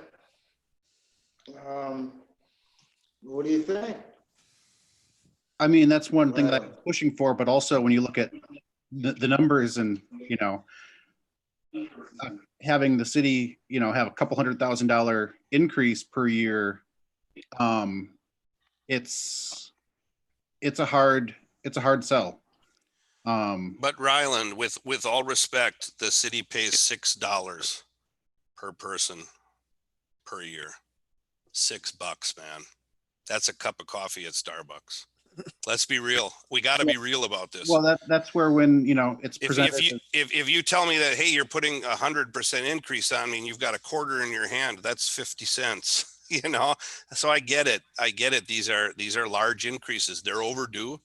What do you think? I mean, that's one thing that I'm pushing for, but also when you look at the numbers and, you know, having the city, you know, have a couple $100,000 increase per year, it's a hard sell. But Ryland, with all respect, the city pays $6 per person per year. $6, man. That's a cup of coffee at Starbucks. Let's be real. We got to be real about this. Well, that's where, when, you know, it's presented. If you tell me that, hey, you're putting 100% increase on me and you've got a quarter in your hand, that's 50 cents, you know? So I get it. These are large increases. They're overdue.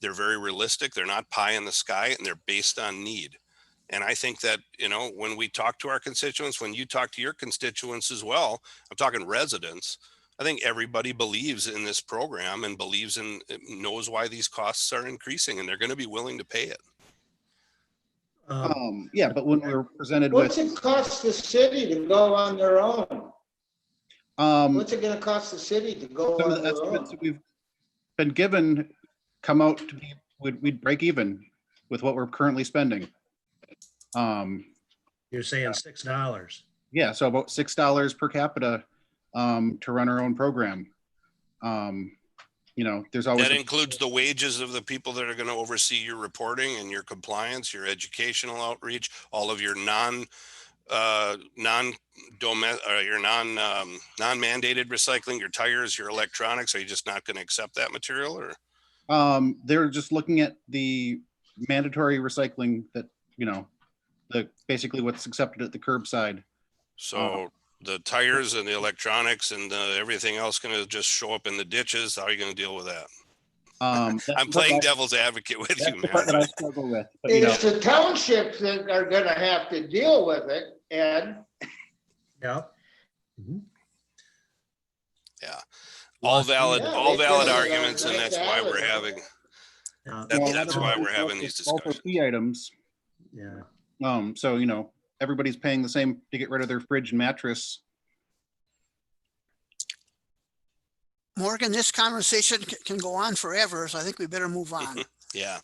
They're very realistic. They're not pie in the sky, and they're based on need. And I think that, you know, when we talk to our constituents, when you talk to your constituents as well, I'm talking residents, I think everybody believes in this program and knows why these costs are increasing, and they're going to be willing to pay it. Yeah, but when we're presented what's it cost the city to go on their own? What's it going to cost the city to go some on of the their estimates own? that we've been given come out to be, we'd break even with what we're currently spending. You're saying $6. Yeah, so about $6 per capita to run our own program. You know, there's always that includes the wages of the people that are going to oversee your reporting and your compliance, your educational outreach, all of your non-mandated recycling, your tires, your electronics. Are you just not going to accept that material, or? They're just looking at the mandatory recycling that, you know, basically what's accepted at the curbside. So the tires and the electronics and everything else going to just show up in the ditches. How are you going to deal with that? I'm playing devil's advocate with you, man. That I struggle with. But, it's the townships that are going to have to deal with it, Ed. Yeah. Yeah. All valid arguments, and that's why we're having. That's why we're having these discussions. Also, key items. Yeah. So, you know, everybody's paying the same to get rid of their fridge and mattress. Morgan, this conversation can go on forever, so I think we better move on. Yeah.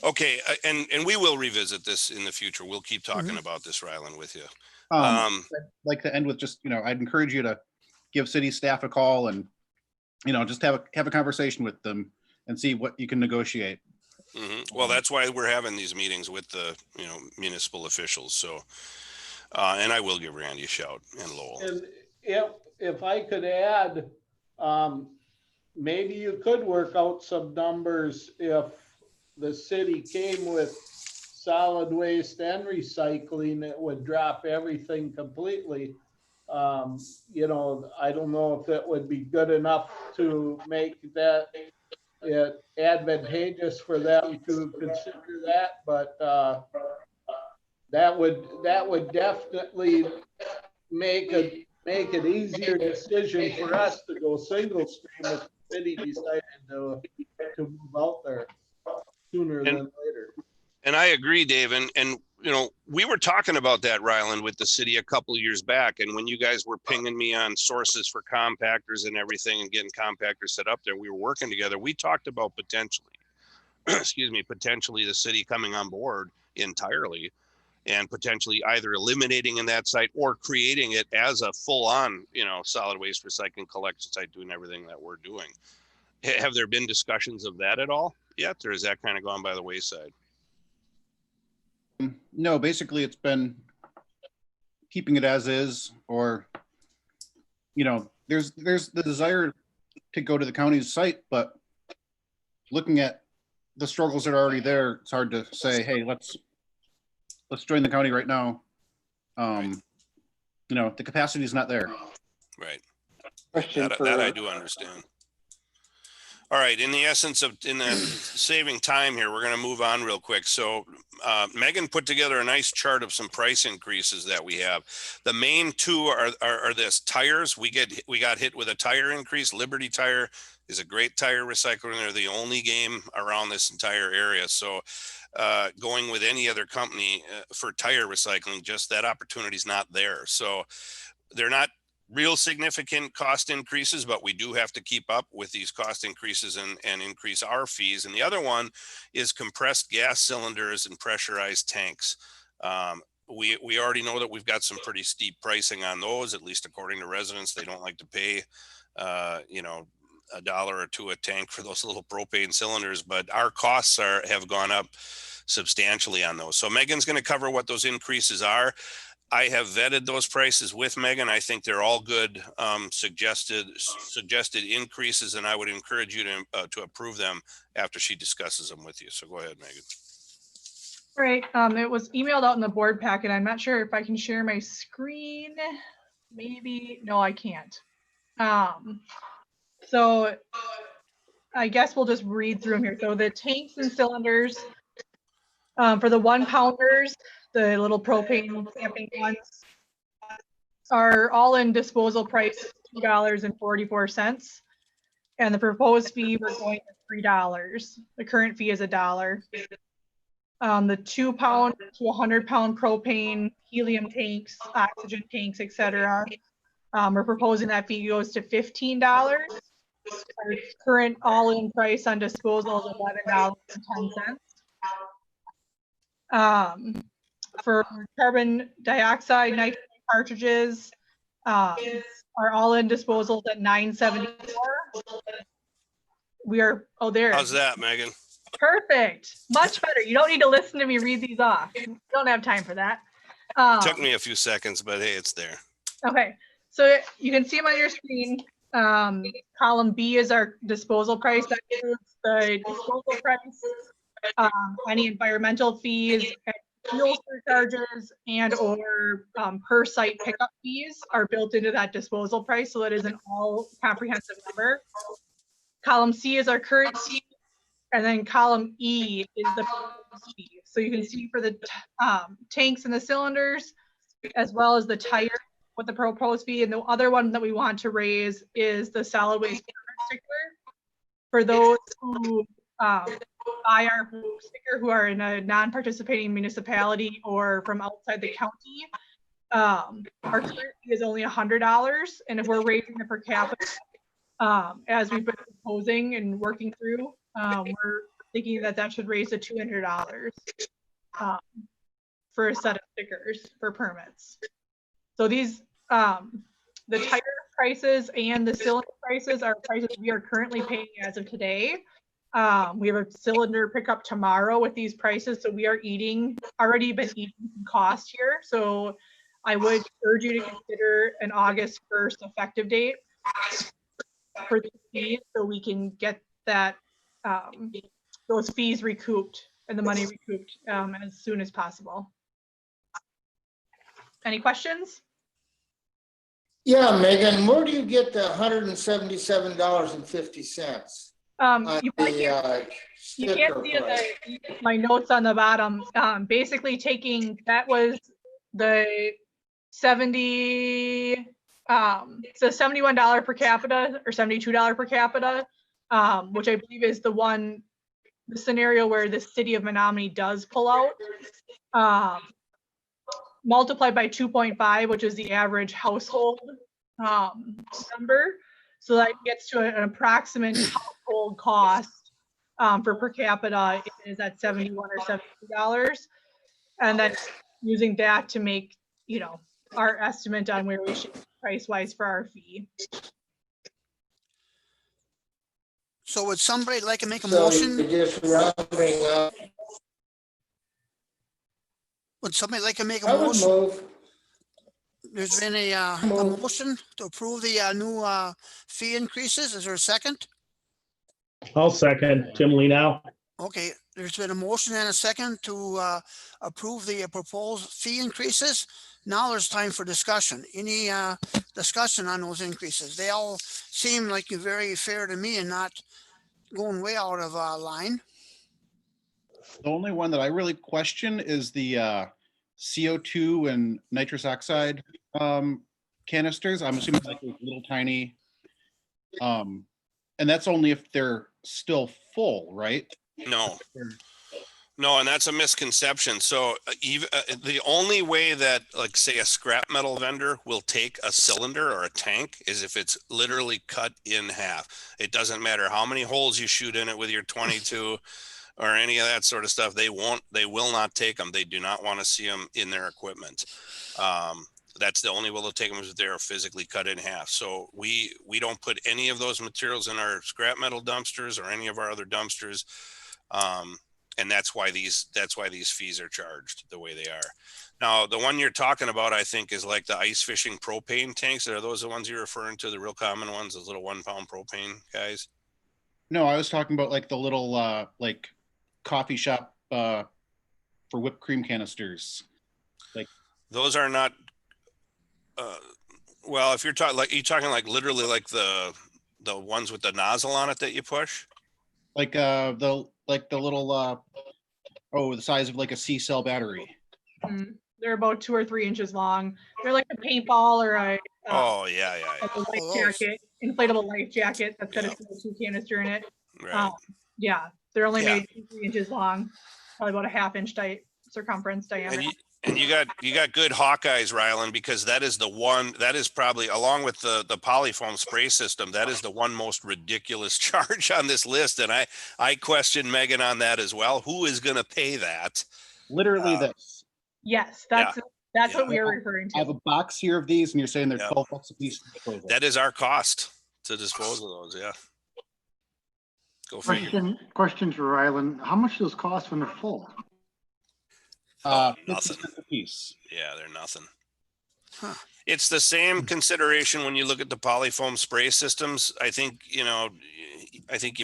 Okay. And we will revisit this in the future. We'll keep talking about this, Ryland, with you. I'd like to end with just, you know, I'd encourage you to give city staff a call and, you know, just have a conversation with them and see what you can negotiate. Well, that's why we're having these meetings with the, municipal officials. So, and I will give Randy a shout and Lowell. And if I could add, maybe you could work out some numbers if the city came with solid waste and recycling, it would drop everything completely. I don't know if it would be good enough to make that it advantageous for them to consider that, but that would definitely make it easier decision for us to go single stream if the city decided to move out there sooner than later. And I agree, Dave. And we were talking about that, Ryland, with the city a couple of years back. And when you guys were pinging me on sources for compactors and everything and getting compactors set up there, we were working together. We talked about potentially, potentially the city coming on board entirely and potentially either eliminating in that site or creating it as a full on, solid waste recycling collection site, doing everything that we're doing. Have there been discussions of that at all yet? Or has that kind of gone by the wayside? No, basically it's been keeping it as is, or, there's the desire to go to the county's site, but looking at the struggles that are already there, it's hard to say, hey, let's join the county right now. The capacity is not there. Right. Question That I do understand. All right. In the essence of saving time here, we're going to move on real quick. So Megan put together a nice chart of some price increases that we have. The main two are this: tires. We got hit with a tire increase. Liberty Tire is a great tire recycler, and they're the only game around this entire area. So going with any other company for tire recycling, just that opportunity is not there. So they're not real significant cost increases, but we do have to keep up with these cost increases and increase our fees. And the other one is compressed gas cylinders and pressurized tanks. We already know that we've got some pretty steep pricing on those, at least according to residents. They don't like to pay, $1 or $2 a tank for those little propane cylinders, but our costs have gone up substantially on those. So Megan's going to cover what those increases are. I have vetted those prices with Megan. I think they're all good suggested increases, and I would encourage you to approve them after she discusses them with you. So go ahead, Megan. All right. It was emailed out in the board packet. I'm not sure if I can share my screen. Maybe. No, I can't. So I guess we'll just read through them here. So the tanks and cylinders for the 1 pounders, the little propane camping ones, are all in disposal price $2.44. And the proposed fee we're going to $3. The current fee is $1. The 2 pound to 100 pound propane, helium tanks, oxygen tanks, etc. We're proposing that fee goes to $15. Our current all-in price on disposal is $11.10. For carbon dioxide nitrogen cartridges, are all-in disposals at $9.74. We are there. How's that, Megan? Perfect. Much better. You don't need to listen to me read these off. You don't have time for that. Took me a few seconds, but hey, it's there. Okay. So you can see them on your screen. Column B is our disposal price. That includes the disposal price, any environmental fees, fuel surcharges, and or per site pickup fees are built into that disposal price. So that is an all comprehensive number. Column C is our current fee, and then column E is the fee. So you can see for the tanks and the cylinders, as well as the tire, what the proposed fee. And the other one that we want to raise is the solid waste permit sticker. For those who buy our sticker who are in a non-participating municipality or from outside the county, our current fee is only $100. And if we're raising the per capita, as we've been proposing and working through, we're thinking that should raise to $200 for a set of stickers for permits. So these, the tire prices and the cylinder prices are prices we are currently paying as of today. We have a cylinder pickup tomorrow with these prices, so we are already been eating some cost here. So I would urge you to consider an August 1st effective date for the fees, so we can get that those fees recouped and the money recouped as soon as possible. Any questions? Yeah, Megan, where do you get the $177.50? You can't see my notes on the bottom. Basically taking, that was the 70, so $71 per capita or $72 per capita, which I believe is the scenario where the city of Menominee does pull out, multiplied by 2.5, which is the average household number. So that gets to an approximate household cost for per capita is at $71 or $72. And then using that to make, our estimate on where we should be price-wise for our fee. So would somebody like to make a So motion? you're just rounding up. Would somebody like to make a I would motion? move. There's been a motion to approve the new fee increases. Is there a second? I'll second. Tim Lenow. Okay, there's been a motion and a second to approve the proposed fee increases. Now there's time for discussion. Any discussion on those increases? They all seem like very fair to me and not going way out of line. The only one that I really question is the CO2 and nitrous oxide canisters. I'm assuming like those little tiny, and that's only if they're still full, right? No, and that's a misconception. So even the only way that, like, say, a scrap metal vendor will take a cylinder or a tank is if it's literally cut in half. It doesn't matter how many holes you shoot in it with your 22 or any of that sort of stuff. They will not take them. They do not want to see them in their equipment. That's the only way they'll take them is if they're physically cut in half. So we don't put any of those materials in our scrap metal dumpsters or any of our other dumpsters. And that's why these fees are charged the way they are. Now, the one you're talking about, I think, is like the ice fishing propane tanks. Are those the ones you're referring to, the real common ones, those little 1 pound propane guys? No, I was talking about like the little like coffee shop for whipped cream canisters. Like those are not. Well, if you're talking like, literally like the ones with the nozzle on it that you push. Like the little the size of like a C-cell battery. They're about 2 or 3 inches long. They're like a paintball or a life jacket, inflatable life jacket that's got a CO2 canister in it. Right. They're only made 2 or 3 inches long, probably about a half-inch circumference diameter. And you got good Hawkeyes, Ryland, because that is the one that is probably, along with the polyfoam spray system, that is the one most ridiculous charge on this list. And I question Megan on that as well. Who is going to pay that? Literally this. Yes, that's what we are referring to. I have a box here of these, and you're saying they're $12 a piece to dispose of. That is our cost to dispose of those. Yeah. Go figure. Question for Ryland. How much does those cost when they're full? Nothing. A piece. Yeah, they're nothing. It's the same consideration when you look at the polyfoam spray systems. I think you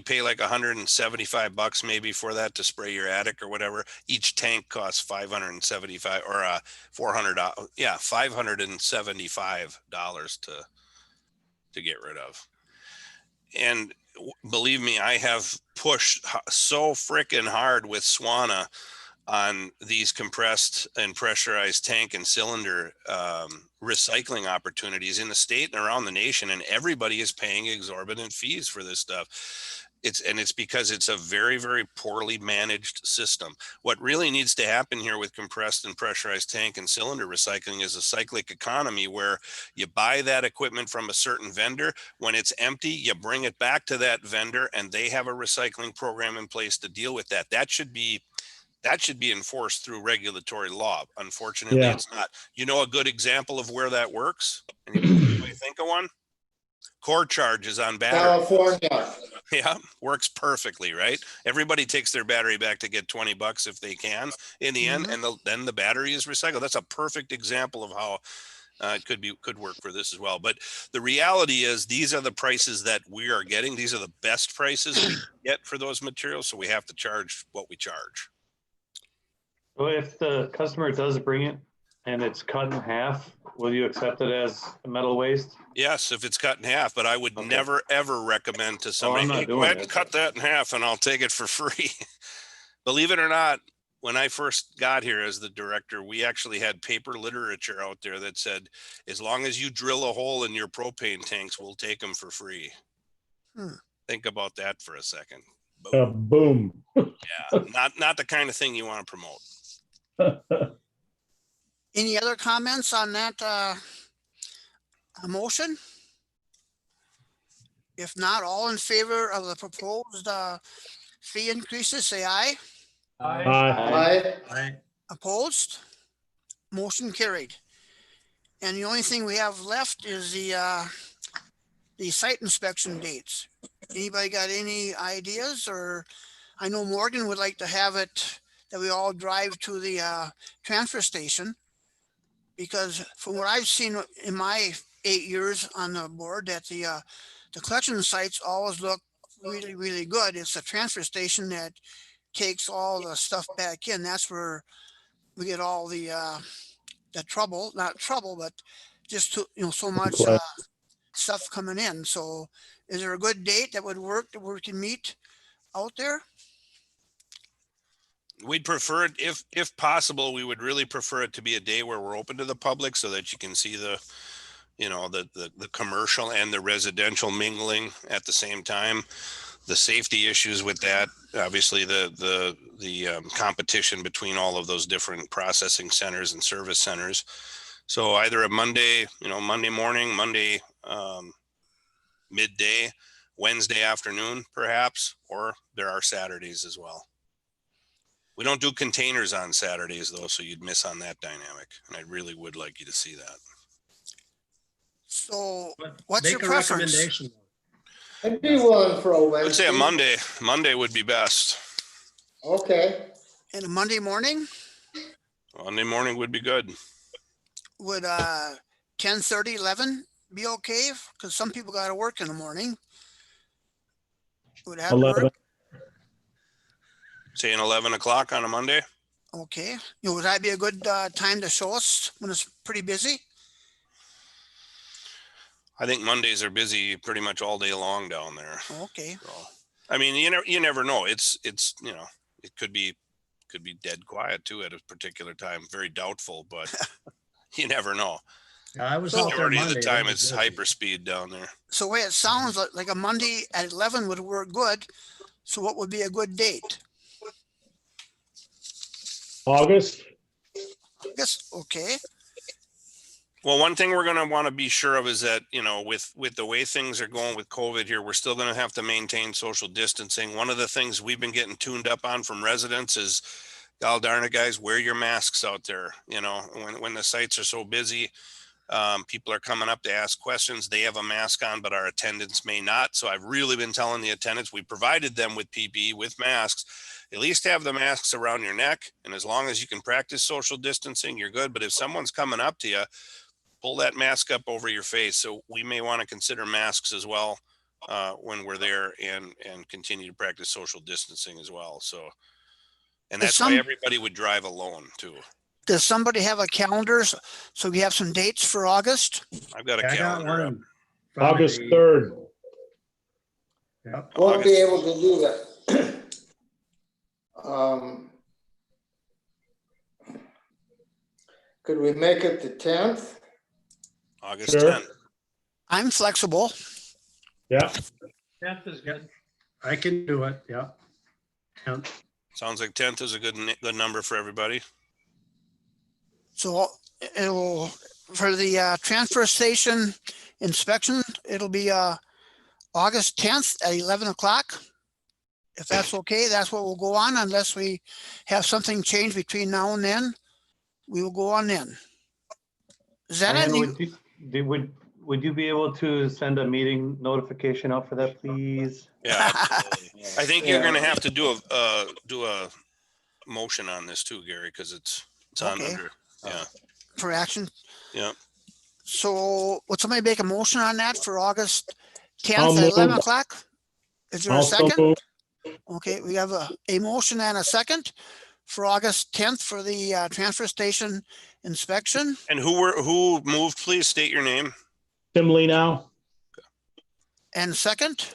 pay like $175 maybe for that to spray your attic or whatever. Each tank costs $575 or $400. Yeah, $575 to get rid of. And believe me, I have pushed so frickin' hard with Swana on these compressed and pressurized tank and cylinder recycling opportunities in the state and around the nation, and everybody is paying exorbitant fees for this stuff. It's because it's a very, very poorly managed system. What really needs to happen here with compressed and pressurized tank and cylinder recycling is a cyclic economy where you buy that equipment from a certain vendor. When it's empty, you bring it back to that vendor, and they have a recycling program in place to deal with that. That should be enforced through regulatory law. Unfortunately, it's not. You know a good example of where that works? Anybody think of one? Core charges on batteries. California. Yeah, works perfectly, right? Everybody takes their battery back to get 20 bucks if they can in the end, and then the battery is recycled. That's a perfect example of how it could work for this as well. But the reality is these are the prices that we are getting. These are the best prices we get for those materials. So we have to charge what we charge. So if the customer does bring it and it's cut in half, will you accept it as metal waste? Yes, if it's cut in half, but I would never, ever recommend to somebody, I'm not hey, go doing ahead and it. cut that in half and I'll take it for free. Believe it or not, when I first got here as the director, we actually had paper literature out there that said, as long as you drill a hole in your propane tanks, we'll take them for free. Think about that for a second. Boom. Yeah, not the kind of thing you want to promote. Any other comments on that motion? If not, all in favor of the proposed fee increases, say aye. Aye. Opposed? Motion carried. And the only thing we have left is the site inspection dates. Anybody got any ideas? Or I know Morgan would like to have it that we all drive to the transfer station, because from what I've seen in my 8 years on the board, that the collection sites always look really, really good. It's the transfer station that takes all the stuff back in. That's where we get all the trouble, not trouble, but just to, so much stuff coming in. So is there a good date that would work that we can meet out there? We'd prefer it, if possible, we would really prefer it to be a day where we're open to the public so that you can see the commercial and the residential mingling at the same time. The safety issues with that, obviously the competition between all of those different processing centers and service centers. So either a Monday, Monday morning, Monday midday, Wednesday afternoon, perhaps, or there are Saturdays as well. We don't do containers on Saturdays though, so you'd miss on that dynamic. And I really would like you to see that. So But what's your make a preference? recommendation. I'd be willing for a Wednesday. I would say a Monday. Monday would be best. Okay. And a Monday morning? Monday morning would be good. Would 10:30, 11 be okay? Because some people got to work in the morning. Would that 11. work? Saying 11 o'clock on a Monday. Okay. Would that be a good time to show us when it's pretty busy? I think Mondays are busy pretty much all day long down there. Okay. So, I mean, you never know. It's it could be dead quiet too at a particular time. Very doubtful, but you never know. Yeah, I was So- out there Majority of Monday. the time it was it's busy. hyper speed down there. So the way it sounds like a Monday at 11 would work good. So what would be a good date? August. Yes. Okay. Well, one thing we're going to want to be sure of is that, with the way things are going with COVID here, we're still going to have to maintain social distancing. One of the things we've been getting tuned up on from residents is, God darn it, guys, wear your masks out there. When the sites are so busy, people are coming up to ask questions. They have a mask on, but our attendants may not. So I've really been telling the attendants, we provided them with PPE, with masks. At least have the masks around your neck. And as long as you can practice social distancing, you're good. But if someone's coming up to you, pull that mask up over your face. So we may want to consider masks as well when we're there and continue to practice social distancing as well. So, and that's why everybody would drive alone too. Does somebody have a calendar? So we have some dates for August? I've got a I got calendar up. one. Friday. August 3rd. Yep. Won't be able to do that. Could we make it the 10th? August Sure. 10th. I'm flexible. Yeah. 10th is good. I can do it. Yeah. Yeah. Sounds like 10th is a good number for everybody. So it'll, for the transfer station inspection, it'll be August 10th at 11 o'clock. If that's okay, that's what we'll go on unless we have something change between now and then. We will go on then. Is that And anything? would would you be able to send a meeting notification out for that, please? Yeah, absolutely. I think you're gonna have to do a motion on this too, Gary, because it's on Okay. under, yeah, For action. yeah. So would somebody make a motion on that for August I'll 10th at 11 move. o'clock? Is there a Also second? move. Okay, we have a motion and a second for August 10th for the transfer station inspection. And who moved, please state your name. Tim Lee now. And second,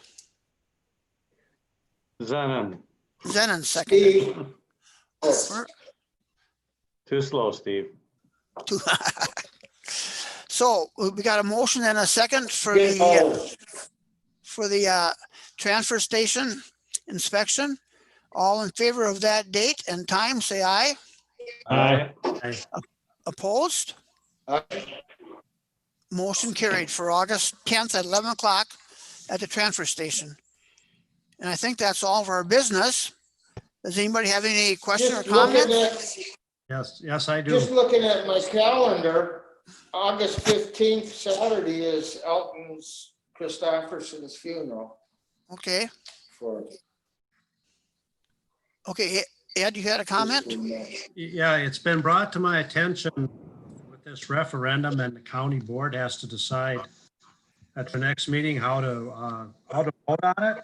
Zenon, Zenon seconded. Steve, too slow, Steve. So we got a motion and a second for get home. the transfer station inspection. All in favor of that date and time, say aye. Aye. Opposed? Motion carried for August 10th at 11 o'clock at the transfer station. And I think that's all of our business. Does anybody have any question or Just looking comments? at, Yes, I do. just looking at my calendar, August 15th, Saturday is Elton's Christopherson's funeral Okay, for. okay, Ed, you had a comment? Yeah, it's been brought to my attention with this referendum, and the county board has to decide at the next meeting how to vote on it.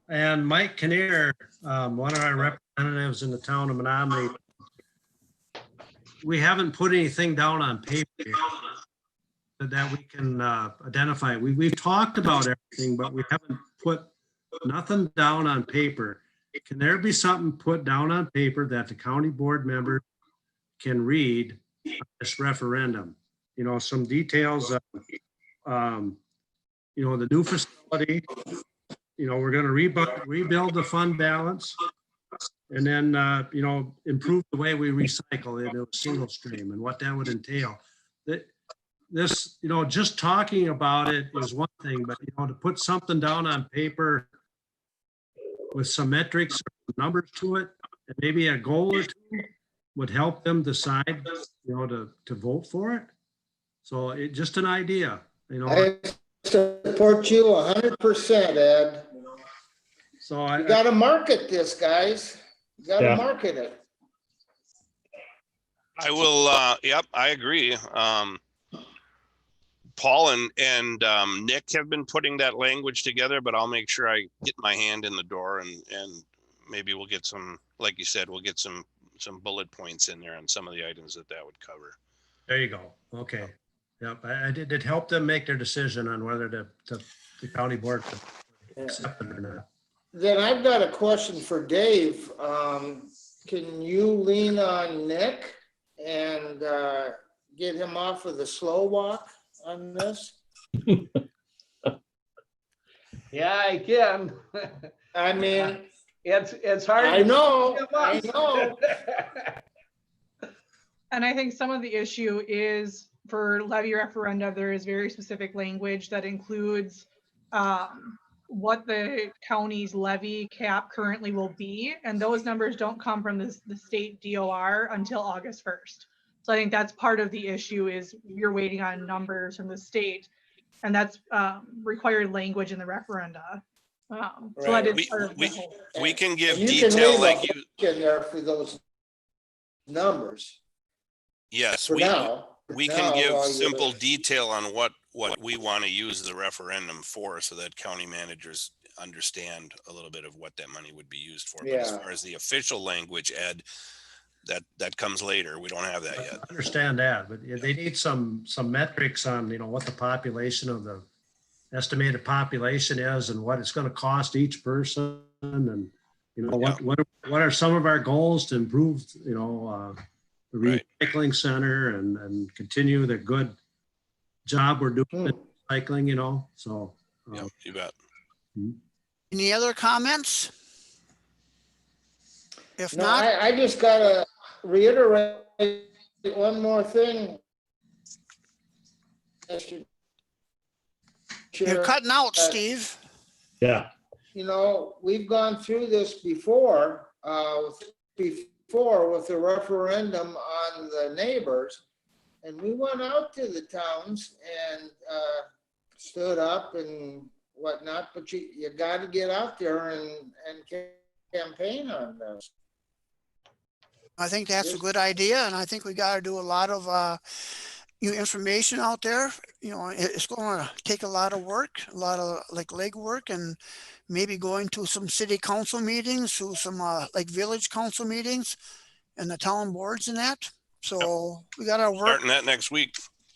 And Mike Kinnear, one of our representatives in the town of Menominee, we haven't put anything down on paper yet that we can identify. We've talked about everything, but we haven't put nothing down on paper. Can there be something put down on paper that the county board member can read on this referendum? You know, some details of, you know, the new facility, you know, we're going to rebuild the fund balance, and then, you know, improve the way we recycle into a single stream and what that would entail. This, you know, just talking about it is one thing, but, you know, to put something down on paper with some metrics, numbers to it, and maybe a goal or two would help them decide, you know, to vote for it. So it just an idea, you know. I support you 100%, Ed. So You gotta market this, guys. You gotta Yeah. market it. I will, yep, I agree. Paul and Nick have been putting that language together, but I'll make sure I get my hand in the door and maybe we'll get some, like you said, we'll get some bullet points in there on some of the items that would cover. there you go. Okay. Yep. I did it help them make their decision on whether the county board could accept it or not. Then I've got a question for Dave. Can you lean on Nick and get him off of the slow walk on this? Yeah, I can. I mean, It's hard. I know, I know. And I think some of the issue is for levy referenda, there is very specific language that includes what the county's levy cap currently will be. And those numbers don't come from the state DOR until August 1st. So I think that's part of the issue is you're waiting on numbers from the state, and that's required language in the referenda. So that is part of the whole. We can give You can detail leave like a you. in there for those numbers Yes, for now. we can give simple detail on what we want to use the referendum for, so that county managers understand a little bit of what that money would be used for. But as Yeah. far as the official language, Ed, that comes later. We don't have that I yet. understand that, but they need some metrics on, you know, what the population of the estimated population is and what it's going to cost each person, and, you know, what are some of our goals to improve, you know, the Right. recycling center and continue the good job we're doing in recycling, you know, so. Yeah, you bet. Any other comments? If No, not, I just gotta reiterate one more thing. Mr. you're Chair. cutting out, Steve. Yeah. You know, we've gone through this before with the referendum on the neighbors. And we went out to the towns and stood up and whatnot, but you got to get out there and campaign on this. I think that's a good idea, and I think we got to do a lot of new information out there. You know, it's going to take a lot of work, a lot of like legwork, and maybe going to some city council meetings, to some like village council meetings, and the town boards and that. So we got our work. Starting that next week.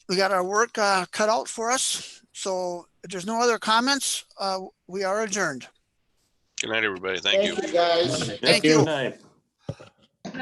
We got our work cut out for us. So if there's no other comments, we are adjourned. Good night, everybody. Thank you. Thank you, guys. Thank you. Good night.